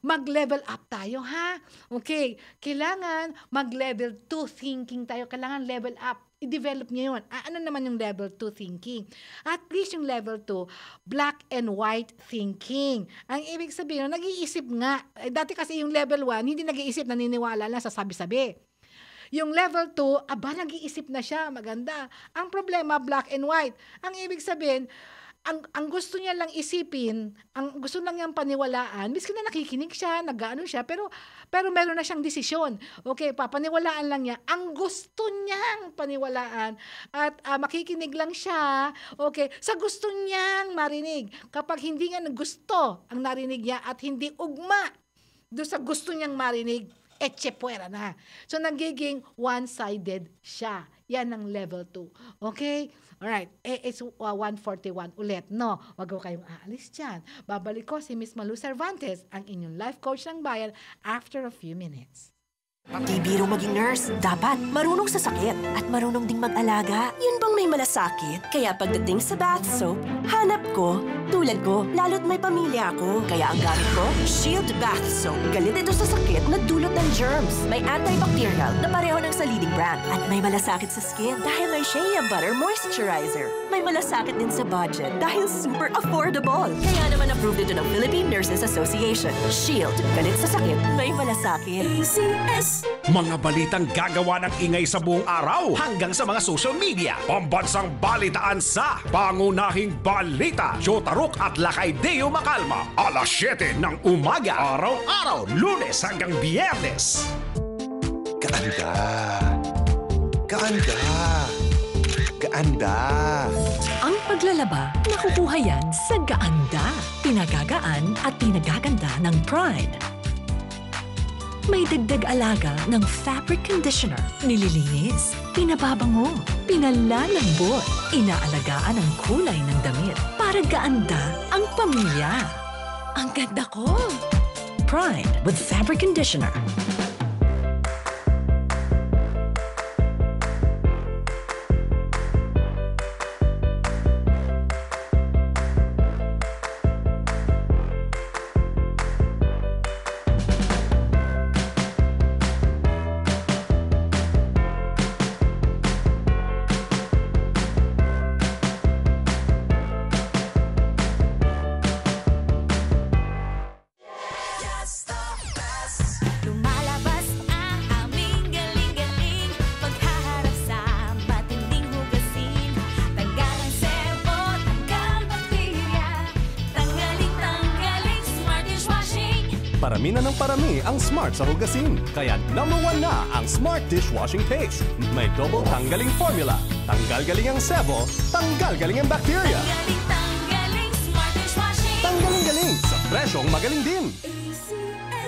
mag-level up tayo, ha? Okay. Kailangan mag-level 2 thinking tayo. Kailangan level up. I-develop niya yun. Ano naman yung level 2 thinking? At least yung level 2, black and white thinking. Ang ibig sabihin, nag-iisip nga. Dati kasi yung level 1, hindi nag-iisip, naniniwala lang sa sabi-sabi. Yung level 2, nag-iisip na siya, maganda. Ang problema, black and white. Ang ibig sabihin, ang gusto niya lang isipin, ang gusto lang niyang paniwalaan, miski na nakikinig siya, nag-ano siya, pero meron na siyang desisyon. Okay, papaniwalaan lang niya ang gusto niyang paniwalaan at makikinig lang siya, okay, sa gusto niyang marinig. Kapag hindi nga gusto ang narinig niya at hindi ugma doon sa gusto niyang marinig, etche puwera na. So, nagiging one-sided siya. Yan ang level 2. Okay? Alright. It's 141 ulit. No, wag ko kayong aalis dyan. Babalik ko si Miss Malu Cervantes, ang inyong life coach ng bayan, after a few minutes. Di biro maging nurse, dapat marunong sa sakit at marunong ding mag-alaga. Yun bang may malasakit? Kaya pagdating sa bath soap, hanap ko, tulad ko, lalo't may pamilya ako. Kaya ang gamit ko, Shield Bath Soap. Galit ito sa sakit na dulot ng germs. May antibacterial na pareho ng sa leading brand. At may malasakit sa skin dahil may Shea Butter Moisturizer. May malasakit din sa budget dahil super affordable. Kaya naman approved ito ng Philippine Nurses Association. Shield, galit sa sakit, may malasakit. ACS. Mga balitang gagawa ng ingay sa buong araw hanggang sa mga social media. Pambansang balitaan sa Pangunahing Balita. Joe Taruk at Lakay Deo Macalma. Alas 7 ng umaga. Araw-araw, Lunes hanggang Biyernes. Kaanda. Kaanda. Kaanda. Ang paglalaba, nakukuha yan sa Gaanda. Pinagagaan at pinagaganda ng Pride. May dagdag alaga ng fabric conditioner, nililinis, pinababango, pinalalambot, inaalagaan ang kulay ng damit para gaanda ang pamilya. Ang ganda ko! Pride with fabric conditioner. Parami na ng parami ang Smart sa hugasin. Kaya #1 na ang Smart Dishwashing Paste. May double tanggaling formula. Tanggal galing ang sebo, tanggal galing ang bacteria. Tanggaling Smart Dishwashing. Tanggaling galing sa presyong magaling din.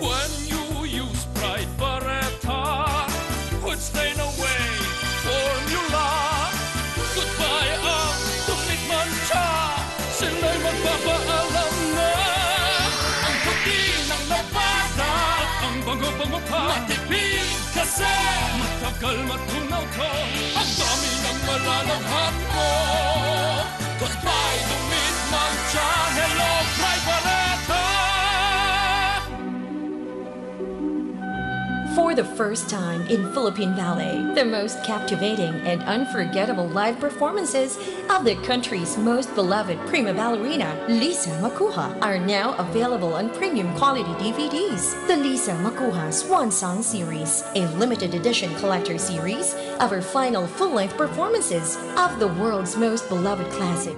When you use Pride Barretta, put stain away formula. Goodbye ang tumit mancha, sila'y magpapaalam na. Ang puti ng labada, ang bango ko bang matipid? Kasi matagal matunaw to, ang dami ng malalaghan mo. Goodbye, dumit mancha, hello, Privareta! For the first time in Philippine Ballet, the most captivating and unforgettable live performances of the country's most beloved prima ballerina, Lisa Makuha, are now available on premium quality DVDs. The Lisa Makuha Swan Song Series, a limited edition collector series of her final full-length performances of the world's most beloved classic.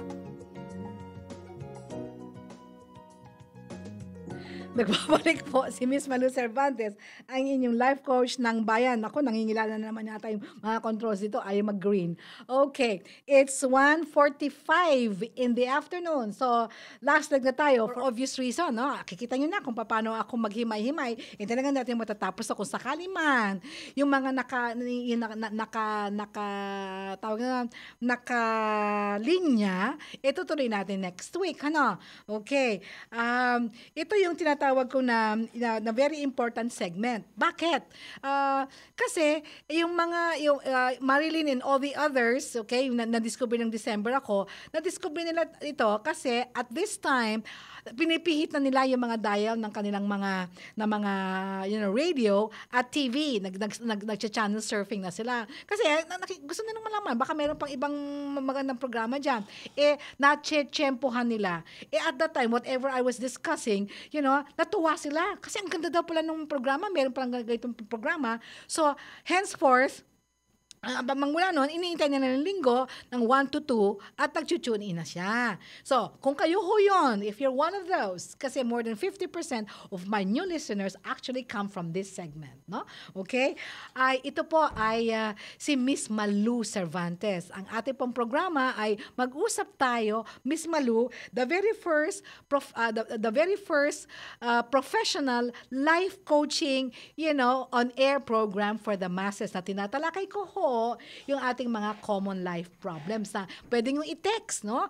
Nagbabalik po si Miss Malu Cervantes, ang inyong life coach ng bayan. Ako, nangingilala na naman yata yung mga controls dito. Ayaw mag-green. Okay, it's 1:45 in the afternoon. So, last leg na tayo for obvious reason. No? Kikita nyo na kung paano ako maghimay-himay. Talagang natin matatapos ako sakali man. Yung mga nakalinya, ito tuloy natin next week. Ano? Okay. Ito yung tinatawag ko na very important segment. Bakit? Kasi yung Marilyn and all the others, okay, na-discover ng December ako, na-discover nila ito kasi at this time, pinipihit na nila yung mga dial ng kanilang mga radio at TV. Nag-channel surfing na sila. Kasi gusto nilang malaman, baka meron pang ibang magandang programa dyan. Na-tsempohan nila. At that time, whatever I was discussing, natuwa sila. Kasi ang ganda daw pala ng programa, meron palang ganitong programa. So, henceforth, mula noon, iniintay na ng linggo ng 1 to 2 at nag-tune in na siya. So, kung kayo ho yun, if you're one of those, kasi more than 50% of my new listeners actually come from this segment. No? Okay? Ito po ay si Miss Malu Cervantes. Ang ating pong programa ay mag-usap tayo, Miss Malu, the very first professional life coaching, on-air program for the masses na tinatalakay ko ho yung ating mga common life problems na pwede nyo i-text, no?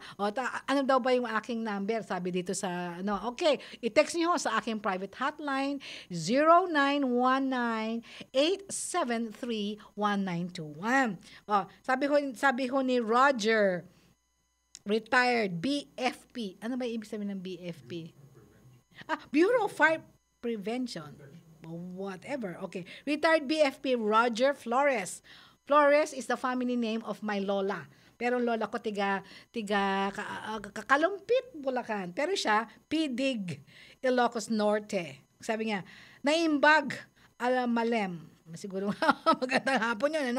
Ano daw ba yung aking number? Sabi dito sa, okay, i-text nyo sa aking private hotline, 0919-873-1921. Sabi ho ni Roger, retired BFP. Ano ba ibig sabihin ng BFP? Bureau of Fire Prevention. Whatever. Okay. Retired BFP Roger Flores. Flores is the family name of my lola. Pero lola ko tiga Kalumpit, Bulacan. Pero siya, Pidig, Ilocos Norte. Sabi niya, naimbag, alamalem. Siguro magandang hapon yun,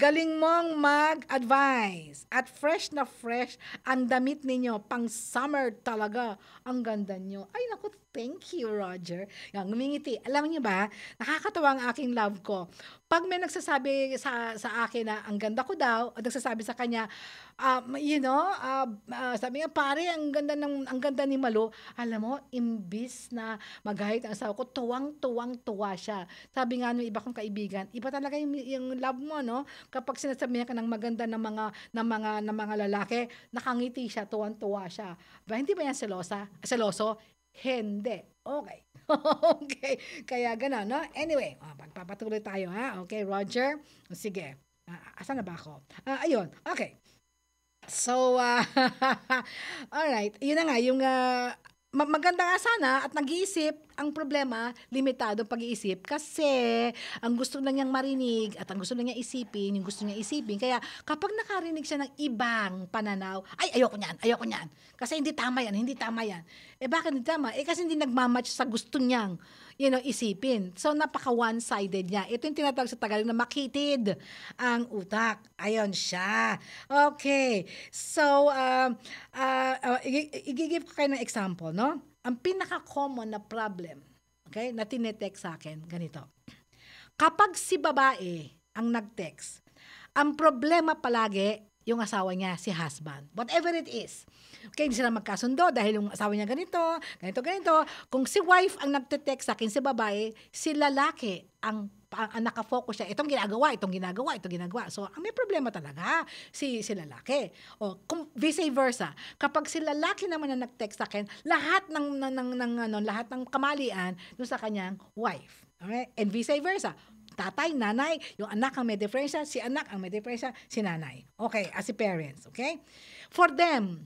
Galing mong mag-advise. At fresh na fresh ang damit ninyo. Pang summer talaga. Ang ganda nyo. Ay, naku, thank you, Roger. Yan, ngumingiti. Alam niyo ba, nakakatawa ang aking love ko. Pag may nagsasabi sa akin na ang ganda ko daw, at nagsasabi sa kanya, sabi niya, pare, ang ganda ni Malu. Alam mo, imbis na mag-hate ang asawa ko, tuwang-tuwang-tuwa siya. Sabi nga ng iba kong kaibigan, iba talaga yung love mo, no? Kapag sinasabihan ka ng maganda ng mga lalaki, nakangiti siya, tuwang-tuwa siya. Hindi ba yan seloso? Hindi. Okay. Okay. Kaya gano'n, no? Anyway, pagpapatuloy tayo, ha? Okay, Roger? Sige. Asan na ba ako? Ayun. Okay. So, alright. Yun na nga, yung maganda nga sana at nag-iisip, ang problema, limitado pag-iisip kasi ang gusto lang niyang marinig at ang gusto lang niya isipin, yung gusto niya isipin. Kaya kapag nakarinig siya ng ibang pananaw, ay, ayoko niyan. Kasi hindi tama yan. Bakit hindi tama? Kasi hindi nagmamatch sa gusto niyang, isipin. So, napaka one-sided niya. Ito yung tinatawag sa Tagalog na makitid ang utak. Ayon siya. Okay. So, i-give ko kayo ng example, no? Ang pinaka-common na problem, okay, na tinetext sa akin, ganito. Kapag si babae ang nag-text, ang problema palagi yung asawa niya, si husband. Whatever it is. Okay, hindi sila magkasundo dahil yung asawa niya ganito. Kung si wife ang nagte-text sa akin, si babae, si lalaki ang nakafocus siya. Itong ginagawa. So, ang may problema talaga si lalaki. O, kung vice versa, kapag si lalaki naman na nag-text sa akin, lahat ng kamalian doon sa kanyang wife. Okay? And vice versa. Tatay, nanay, yung anak ang may diferensya, si anak ang may diferensya, si nanay. Okay, as si parents. Okay? For them,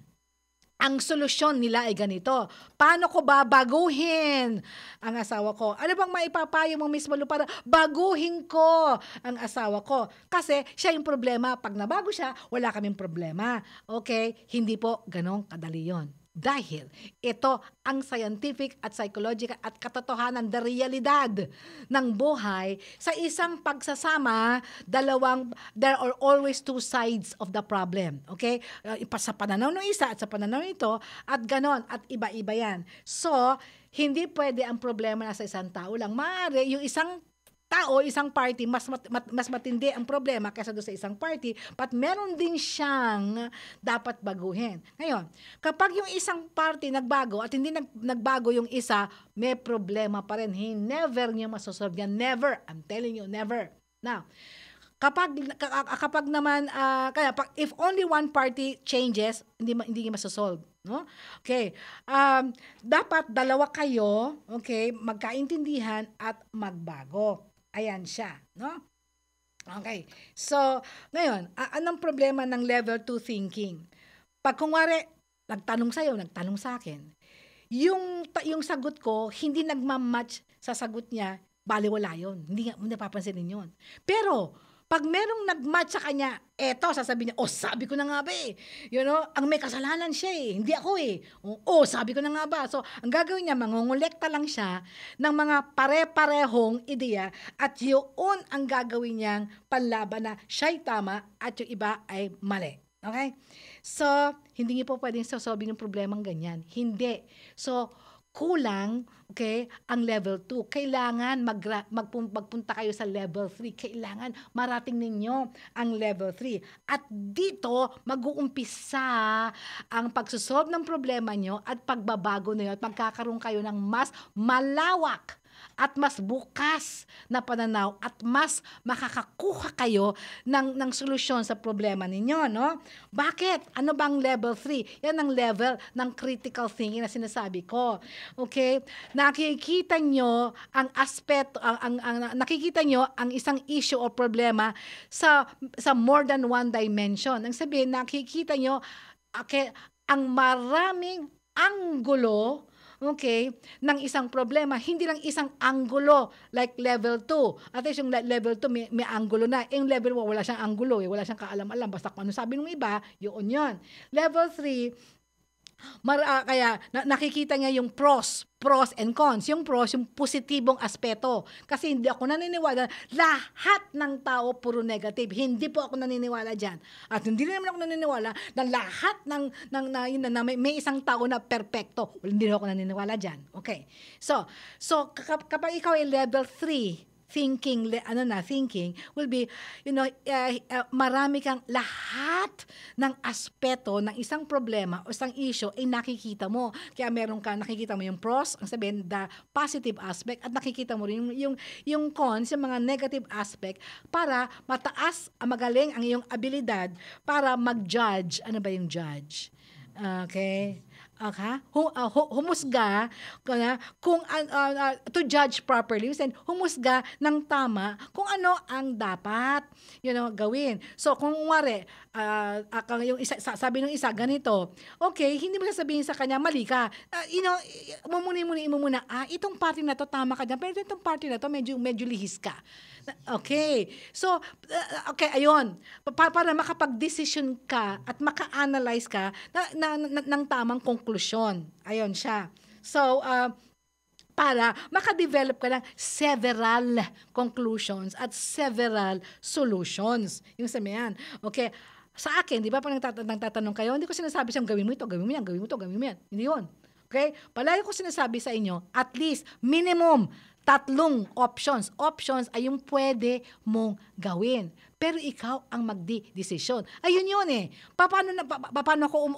ang solusyon nila ay ganito. Paano ko ba baguhin ang asawa ko? Ano bang maipapayo mo, Miss Malu, para baguhin ko ang asawa ko? Kasi siya yung problema. Pag nabago siya, wala kaming problema. Okay? Hindi po ganong kadali yun. Dahil ito ang scientific at psychological at katotohanan, the realidad ng buhay sa isang pagsasama, there are always two sides of the problem. Okay? Sa pananaw ng isa at sa pananaw nito, at ganon, at iba-iba yan. So, hindi pwede ang problema na sa isang tao lang. Maaari yung isang tao, isang party, mas matindi ang problema kaysa doon sa isang party, but meron din siyang dapat baguhin. Ngayon, kapag yung isang party nagbago at hindi nagbago yung isa, may problema pa rin. Never niya masosolve yan. Never. I'm telling you, never. Now, kapag naman, if only one party changes, hindi niya masosolve. No? Okay. Dapat dalawa kayo, okay, magkaintindihan at magbago. Ayan siya, no? Okay. So, ngayon, anong problema ng level 2 thinking? Pag kunwari, nagtanong sa akin, yung sagot ko, hindi nagmamatch sa sagot niya, baliwala yun. Hindi napapansinin yun. Pero, pag merong nagmatch sa kanya, eto, sasabihin niya, sabi ko na nga ba eh. You know, ang may kasalanan siya eh. Hindi ako eh. Sabi ko na nga ba. So, ang gagawin niya, mangungulekta lang siya ng mga pare-parehong ideya at yun ang gagawin niyang panlaban na siya'y tama at yung iba ay mali. Okay? So, hindi niyo po pwedeng sasobin yung problemang ganyan. Hindi. So, kulang, okay, ang level 2. Kailangan magpunta kayo sa level 3. Kailangan marating ninyo ang level 3. At dito, mag-uumpisa ang pagsusolve ng problema nyo at pagbabago nyo at magkakaroon kayo ng mas malawak at mas bukas na pananaw at mas makakakuha kayo ng solusyon sa problema ninyo, no? Bakit? Ano bang level 3? Yan ang level ng critical thinking na sinasabi ko. Okay? Nakikita nyo ang aspeto, nakikita nyo ang isang issue o problema sa more than one dimension. Ang sabihin, nakikita nyo ang maraming anggulo, okay, ng isang problema. Hindi lang isang anggulo like level 2. At least yung level 2 may anggulo na. Yung level 1 wala siyang anggulo, wala siyang kaalam-alam. Basta kung ano sabi ng iba, yun. Level 3, kaya nakikita niya yung pros and cons. Yung pros, yung positibong aspeto. Kasi hindi ako naniniwala lahat ng tao puro negative. Hindi po ako naniniwala dyan. At hindi naman ako naniniwala na lahat na may isang tao na perfecto. Hindi ako naniniwala dyan. Okay. So kapag ikaw ay level 3 thinking will be, marami kang lahat ng aspeto ng isang problema o isang issue ay nakikita mo. Kaya nakikita mo yung pros, ang sabihin, the positive aspect, at nakikita mo rin yung cons, yung mga negative aspect, para magaling ang iyong abilidad para mag-judge. Ano ba yung judge? Okay? Humusga kung to judge properly, humusga ng tama kung ano ang dapat gawin. So kung yung isa, sabi ng isa ganito, okay, hindi mo sasabihin sa kanya mali ka. Mumuni mo muna, itong party na to tama ka dyan, pero itong party na to medyo lihis ka. Okay. So, ayun. Para makapag-decision ka at maka-analyze ka ng tamang konklusyon. Ayun siya. So, para maka-develop ka ng several conclusions at several solutions. Yung sabihan. Okay. Sa akin, di ba, pag nagtatanong kayo, hindi ko sinasabi siyang gawin mo ito, gawin mo yan, gawin mo ito, gawin mo yan. Hindi yun. Okay? Palagi ko sinasabi sa inyo, at least, minimum, 3 options. Options ay yung pwede mong gawin. Pero ikaw ang magdi-desisyon. Ayun yun eh. Paano ako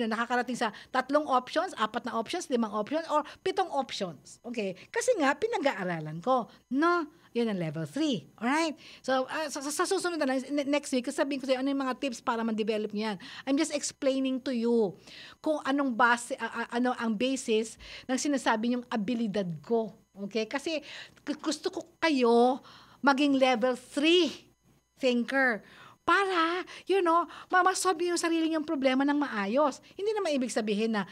nakakarating sa 3 options, 4 na options, 5 options, or 7 options. Okay? Kasi nga, pinag-aaralan ko. No? Yun ang level 3. Alright? So, sa susunod na lang, next week, sabihin ko sa'yo ano yung mga tips para ma-develop niyan. I'm just explaining to you kung anong base, ano ang basis ng sinasabi niyong abilidad ko. Okay? Kasi gusto ko kayo maging level 3 thinker para, mamasolve yung sarili niyong problema ng maayos. Hindi naman ibig sabihin na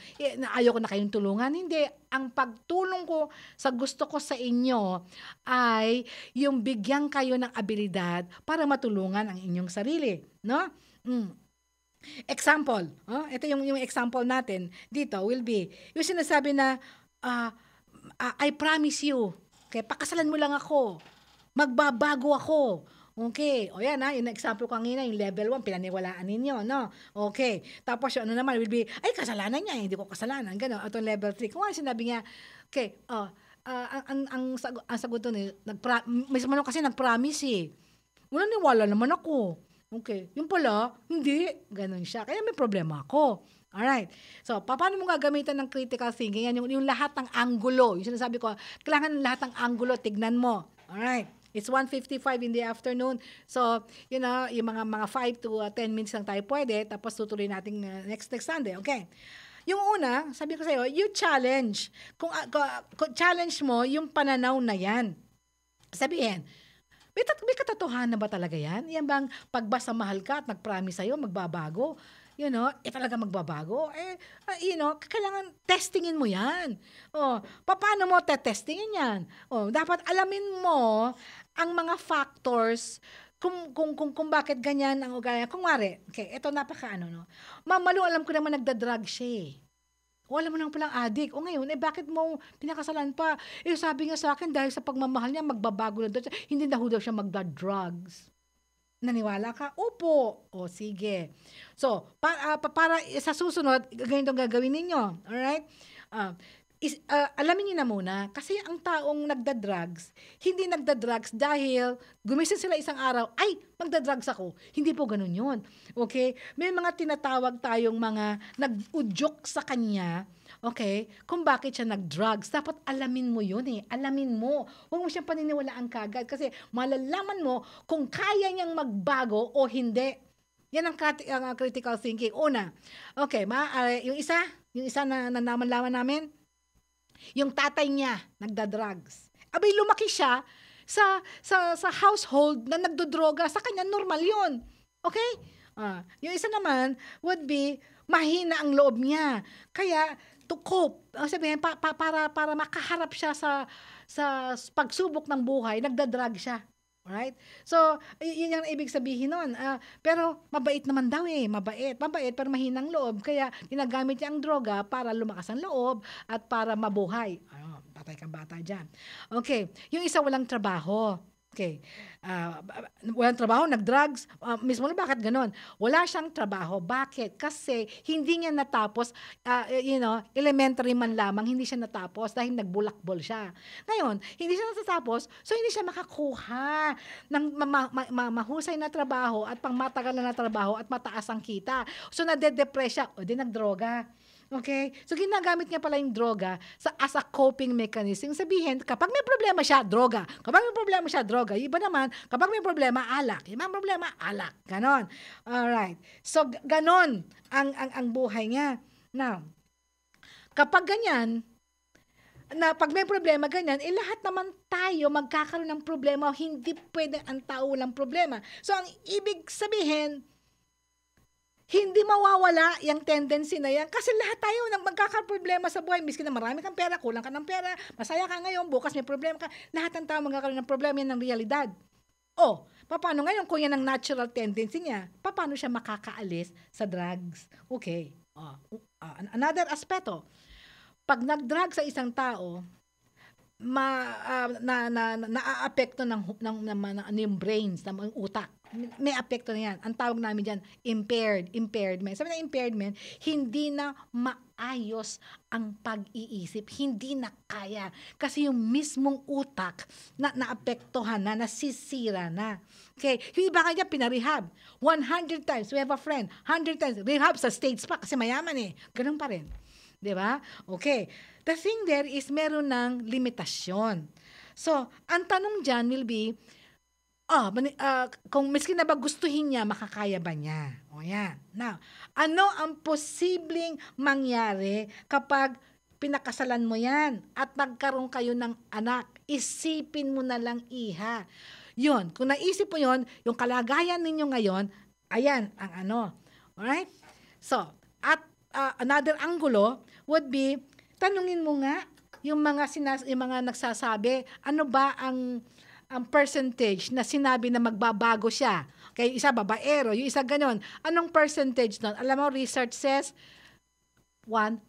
ayoko na kayong tulungan. Hindi. Ang pagtulong ko sa gusto ko sa inyo ay yung bigyan kayo ng abilidad para matulungan ang inyong sarili. No? Example. Ito yung example natin dito will be, yung sinasabi na, I promise you, okay, pakasalan mo lang ako. Magbabago ako. Okay. O yan yung example ko kanina, yung level 1, pinaniwalaan ninyo, no? Okay. Tapos yung naman will be, ay, kasalanan niya, hindi ko kasalanan. Gano'n. Ito level 3. Kung ano sinabi niya, okay, ang sagot doon, mismo kasi nag-promise eh. Wala niwala naman ako. Okay. Yung pala, hindi. Gano'n siya. Kaya may problema ako. Alright. So, paano mo gagamitan ng critical thinking? Yan, yung lahat ng anggulo. Yung sinasabi ko, kailangan lahat ng anggulo, tignan mo. Alright. It's 1:55 in the afternoon. So, yung mga 5 to 10 minutes lang tayo pwede. Tapos tutuloy natin next Sunday. Okay. Yung una, sabi ko sa'yo, you challenge. Kung challenge mo, yung pananaw na yan. Sabihin, may katotohanan ba talaga yan? Yan bang pagbasa mahal ka at nag-promise sa'yo, magbabago? Talaga magbabago? Kailangan testingin mo yan. Paano mo testingin yan? Dapat alamin mo ang mga factors kung bakit ganyan ang ugali. Kung wari, okay, ito no? Mamalu, alam ko naman nagda-drug siya eh. Alam mo nang palang addict. Ngayon, bakit mo pinakasalan pa? Sabi nga sa akin, dahil sa pagmamahal niya, magbabago na daw siya. Hindi na daw siya magda-drugs. Naniwala ka? Opo. Sige. So, para sa susunod, ganito gagawin ninyo. Alright? Alamin niyo na muna, kasi ang taong nagda-drugs, hindi nagda-drugs dahil gumising sila isang araw, ay, magda-drugs ako. Hindi po ganun yun. Okay? May mga tinatawag tayong mga nag-udyok sa kanya, okay, kung bakit siya nag-drugs. Dapat alamin mo yun eh. Alamin mo. Huwag mo siyang paniniwalaan kagad kasi malalaman mo kung kaya niyang magbago o hindi. Yan ang critical thinking. Una, okay, yung isa na nalaman namin, yung tatay niya nagda-drugs. Abay, lumaki siya sa household na nagdodroga. Sa kanya, normal yun. Okay? Yung isa naman would be, mahina ang loob niya. Kaya, to cope, sabihin, para makaharap siya sa pagsubok ng buhay, nagda-drug siya. Alright? So, yun yung ibig sabihin nun. Pero, mabait naman daw eh. Mabait, pero mahinang loob. Kaya, ginagamit niya ang droga para lumakas ang loob at para mabuhay. Patay kang bata dyan. Okay. Yung isa walang trabaho. Okay. Walang trabaho, nag-drugs. Mismo na bakit ganon? Wala siyang trabaho. Bakit? Kasi hindi niya natapos, elementary man lamang, hindi siya natapos dahil nagbulakbol siya. Ngayon, hindi siya natatapos, so hindi siya makakuha ng mahusay na trabaho at pang matagal na trabaho at mataas ang kita. So, nade-depress siya. O, di nagdroga. Okay? So, ginagamit niya pala yung droga as a coping mechanism. Sabihin, kapag may problema siya, droga. Kapag may problema siya, droga. Iba naman, kapag may problema, alak. Iba ang problema, alak. Ganon. Alright. So, ganon ang buhay niya. Now, kapag ganyan, pag may problema ganyan, lahat naman tayo magkakaroon ng problema. Hindi pwede ang tao walang problema. So, ang ibig sabihin, hindi mawawala yung tendency na yan. Kasi lahat tayo magkakaproblema sa buhay. Miskin na marami kang pera, kulang ka ng pera, masaya ka ngayon, bukas may problema ka. Lahat ng tao magkakaroon ng problema, yan ng realidad. Paano ngayon kung yan ang natural tendency niya? Paano siya makakaalis sa drugs? Okay. Another aspeto. Pag nag-drug sa isang tao, na-aapekto ng yung brains, ng utak. May apekto na yan. Ang tawag namin dyan, impairment. Sabi na impairment, hindi na maayos ang pag-iisip. Hindi na kaya. Kasi yung mismong utak na naapektuhan na, nasisira na. Okay? Yung iba kanya pinarehab. 100 times. We have a friend. 100 times. Rehab sa States pa kasi mayaman eh. Ganun pa rin. Diba? Okay. The thing there is meron ng limitasyon. So, ang tanong dyan will be, kung miskin na ba gustuhin niya, makakaya ba niya? Yan. Now, ano ang posibleng mangyari kapag pinakasalan mo yan at nagkaroon kayo ng anak, isipin mo na lang, iha. Yun, kung naisip mo yun, yung kalagayan ninyo ngayon, ayan ang ano. Alright? So, at another angulo would be, tanungin mo nga yung mga nagsasabi, ano ba ang percentage na sinabi na magbabago siya. Okay, isa babaero, yung isa ganon. Anong percentage nun? Alam mo, research says 1%.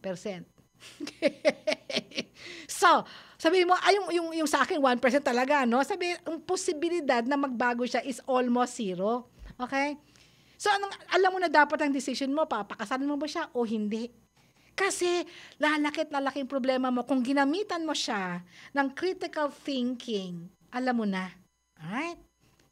So, sabihin mo, yung sa akin 1% talaga, no? Sabihin, ang posibilidad na magbago siya is almost zero. Okay? So, alam mo na dapat ang decision mo, papakasalan mo ba siya o hindi? Kasi lalaking problema mo kung ginamitan mo siya ng critical thinking. Alam mo na. Alright?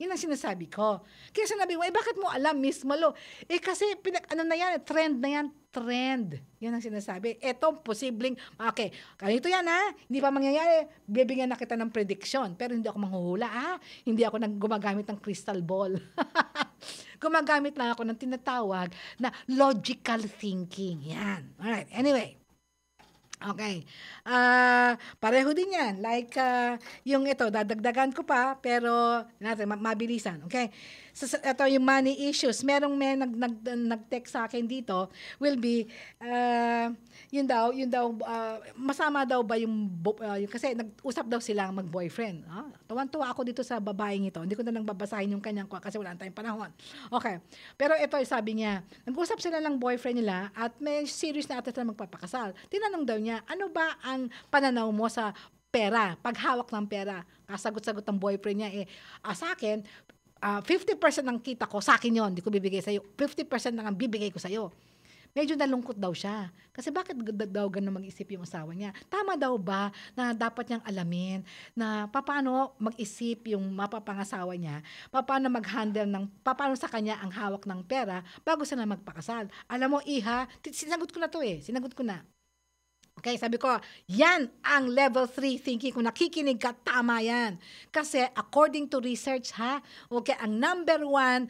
Yun ang sinasabi ko. Kaya sinabi mo, bakit mo alam, Miss Malo? Kasi, ano na yan, trend na yan, trend. Yun ang sinasabi. Ito, posibleng, okay, ganito yan ha, hindi pa mangyayari, bibigyan na kita ng prediction. Pero hindi ako manghuhula ha, hindi ako gumagamit ng crystal ball. Gumagamit lang ako ng tinatawag na logical thinking. Yan. Alright, anyway. Okay. Pareho din yan. Like, yung ito, dadagdagan ko pa, pero natin, mabilisan. Okay? So, ito yung money issues. May nag-text sa akin dito will be, yun daw, masama daw ba yung kasi nag-usap daw sila mag-boyfriend. Tuwan-tuwa ako dito sa babaeng ito. Hindi ko na lang babasahin yung kanyang kasi wala tayong panahon. Okay. Pero ito, sabi niya, nag-usap sila ng boyfriend nila at may serious na ata sila magpapakasal. Tinanong daw niya, ano ba ang pananaw mo sa pera? Paghawak ng pera. Kasagot-sagot ng boyfriend niya, sa akin, 50% ng kita ko, sa akin yun, hindi ko bibigay sa'yo. 50% na ang bibigay ko sa'yo. Medyo nalungkot daw siya. Kasi bakit daw ganun mag-isip yung asawa niya? Tama daw ba na dapat niyang alamin na paano mag-isip yung mapapangasawa niya, paano mag-handle paano sa kanya ang hawak ng pera bago sila magpakasal? Alam mo, iha, sinagot ko na to sinagot ko na. Okay, sabi ko, yan ang level 3 thinking. Kung nakikinig ka, tama yan. Kasi according to research, okay, ang number 1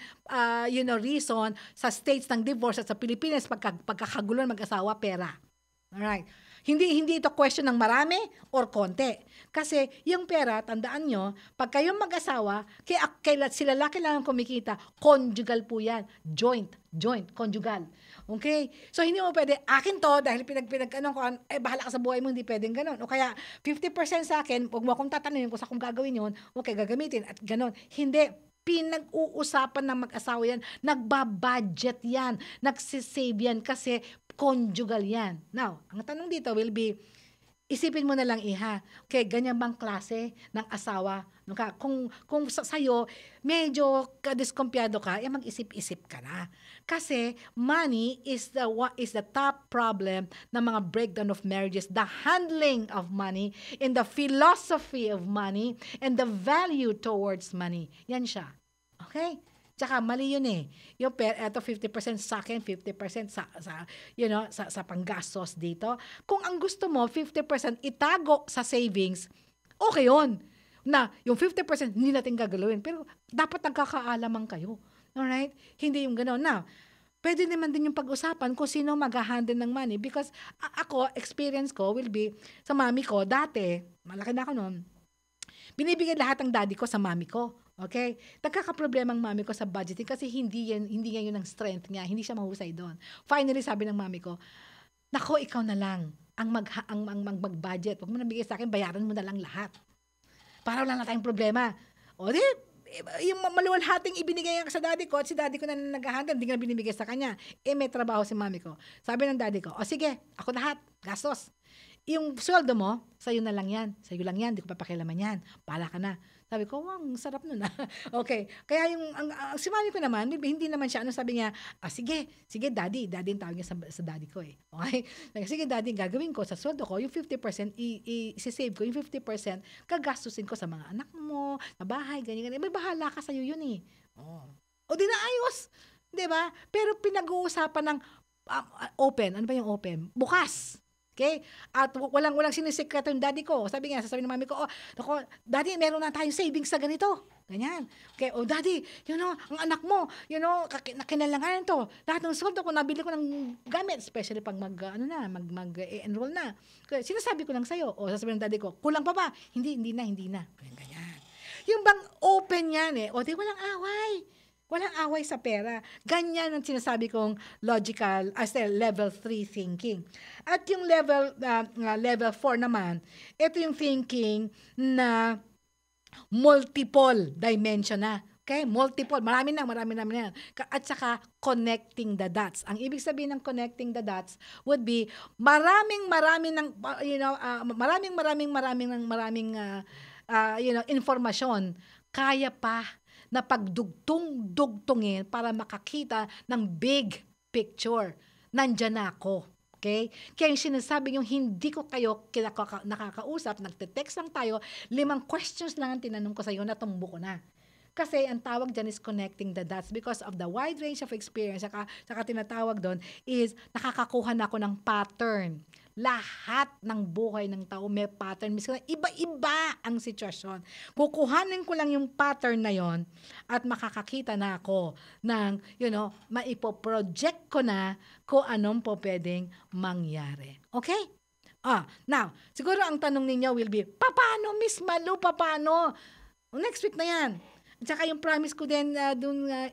reason sa states ng divorce at sa Pilipinas, pagkakagulo ng mag-asawa, pera. Alright. Hindi ito question ng marami or konti. Kasi yung pera, tandaan nyo, pag kayong mag-asawa, sila laki lang ang kumikita, conjugal po yan. Joint, conjugal. Okay? So, hindi mo pwede, akin to, dahil bahala ka sa buhay mo, hindi pwedeng ganon. O kaya, 50% sa akin, huwag mo akong tatanungin kung sa kung gagawin yun, okay, gagamitin, at ganon. Hindi, pinag-uusapan ng mag-asawa yan, nagbabudget yan, nagsisave yan, kasi conjugal yan. Now, ang tanong dito will be, isipin mo na lang, iha, okay, ganyan bang klase ng asawa? Kung sa'yo, medyo kadiskumpiyado ka, mag-isip-isip ka na. Kasi money is the top problem ng mga breakdown of marriages, the handling of money, and the philosophy of money, and the value towards money. Yan siya. Okay? Tsaka mali yun Yung eto 50% sa akin, 50% sa panggastos dito. Kung ang gusto mo, 50% itago sa savings, okay yun. Na, yung 50% hindi natin gagalawin. Pero dapat nagkakaalaman kayo. Alright? Hindi yung gano'n. Now, pwede naman din yung pag-usapan kung sino mag-handle ng money. Because experience ko will be, sa mami ko, dati, malaki na ako noon, binibigay lahat ng daddy ko sa mami ko. Okay? Nagkakaproblema ang mami ko sa budgeting kasi hindi nga yun ang strength niya. Hindi siya mahusay doon. Finally, sabi ng mami ko, nako, ikaw na lang ang mag-budget. Huwag mo nabigay sa akin, bayaran mo na lang lahat. Para wala na tayong problema. O di, yung maluwalhating ibinigay sa daddy ko at si daddy ko na nag-handle, hindi ko na binibigay sa kanya. May trabaho si mami ko. Sabi ng daddy ko, sige, ako lahat, gastos. Yung sweldo mo, sa'yo na lang yan. Sa'yo lang yan, hindi ko papakilaman yan. Bahala ka na. Sabi ko, ang sarap nun Okay. Kaya si mami ko naman, hindi naman siya, sabi niya, sige, daddy yung tawag niya sa daddy ko Okay? Sige, daddy, gagawin ko sa sweldo ko, yung 50%, i-save ko, yung 50%, gagastusin ko sa mga anak mo, sa bahay, ganyan. May bahala ka sa'yo yun O di na ayos. Diba? Pero pinag-uusapan ng open. Ano ba yung open? Bukas. Okay? At walang sinisikreto yung daddy ko. Sabi ng mami ko, daddy, meron na tayong savings sa ganito. Ganyan. Okay, oh daddy, ang anak mo, kinailangan to. Lahat ng sweldo ko, nabili ko ng gamit, especially pag mag-enroll na. Kaya sinasabi ko lang sa'yo, sasabihin ng daddy ko, kulang pa ba? Hindi na. Ganyan. Yung bang open yan di walang away. Walang away sa pera. Ganyan ang sinasabi kong logical, level 3 thinking. At yung level 4 naman, ito yung thinking na multiple dimension na. Okay? Multiple. Marami na yan. At saka, connecting the dots. Ang ibig sabihin ng connecting the dots would be maraming informasyon kaya pa na pagdugtong-dugtungin para makakita ng big picture. Nandyan na ako. Okay? Kaya yung sinasabi yung hindi ko kayo nakakausap, nagte-text lang tayo, 5 questions lang ang tinanong ko sa iyo, natumbo ko na. Kasi ang tawag dyan is connecting the dots because of the wide range of experience. Saka tinatawag doon is nakakakuha na ako ng pattern. Lahat ng buhay ng tao may pattern. Miski iba-iba ang sitwasyon. Kukuhanin ko lang yung pattern na yon at makakakita na ako ng, maipoproject ko na kung anong po pwedeng mangyari. Okay? Now, siguro ang tanong ninyo will be, paano, Miss Malu, paano? Next week na yan. At saka yung promise ko din,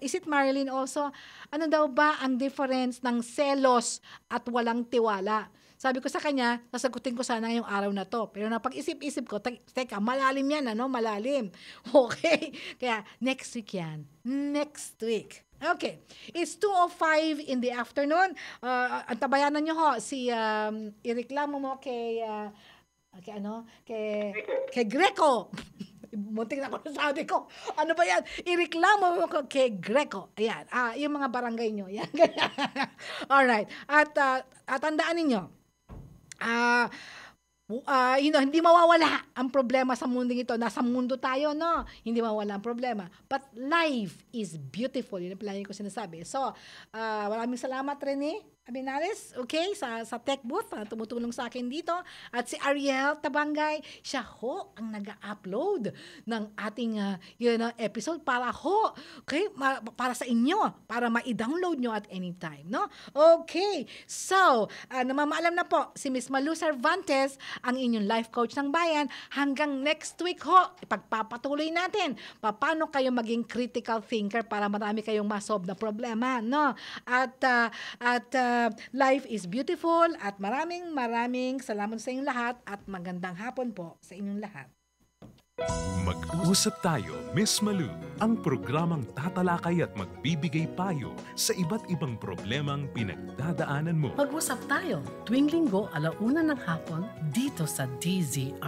is it Marilyn also, ano daw ba ang difference ng selos at walang tiwala? Sabi ko sa kanya, sasagutin ko sana yung araw na to. Pero napag-isip-isip ko, teka, malalim yan, malalim. Okay? Kaya, next week yan. Next week. Okay. It's 2:05 in the afternoon. Antabayanan nyo ho, ireklamo mo kay Greco. Muntik na ako sabi ko. Ano ba yan? Ireklamo mo kay Greco. Ayan. Yung mga barangay nyo. Yan. Alright. At tandaan ninyo, hindi mawawala ang problema sa mundong ito. Nasa mundo tayo, no? Hindi mawawala ang problema. But life is beautiful. Yun ang palagi ko sinasabi. So, maraming salamat, Rene Abinares, okay, sa tech booth, tumutulong sa akin dito. At si Ariel Tabangay, siya ho ang nag-upload ng ating episode para para sa inyo, para ma-download nyo at any time, no? Okay, so, namamaalam na po si Miss Malu Cervantes, ang inyong life coach ng bayan. Hanggang next week ho, ipagpapatuloy natin paano kayo maging critical thinker para marami kayong masolve na problema, no? At life is beautiful at maraming salamat sa inyong lahat at magandang hapon po sa inyong lahat. Mag-usap tayo, Miss Malu, ang programang tatalakay at magbibigay payo sa iba't ibang problemang pinagdadaanan mo. Mag-usap tayo tuwing Linggo 1:00 ng hapon dito sa DZRH.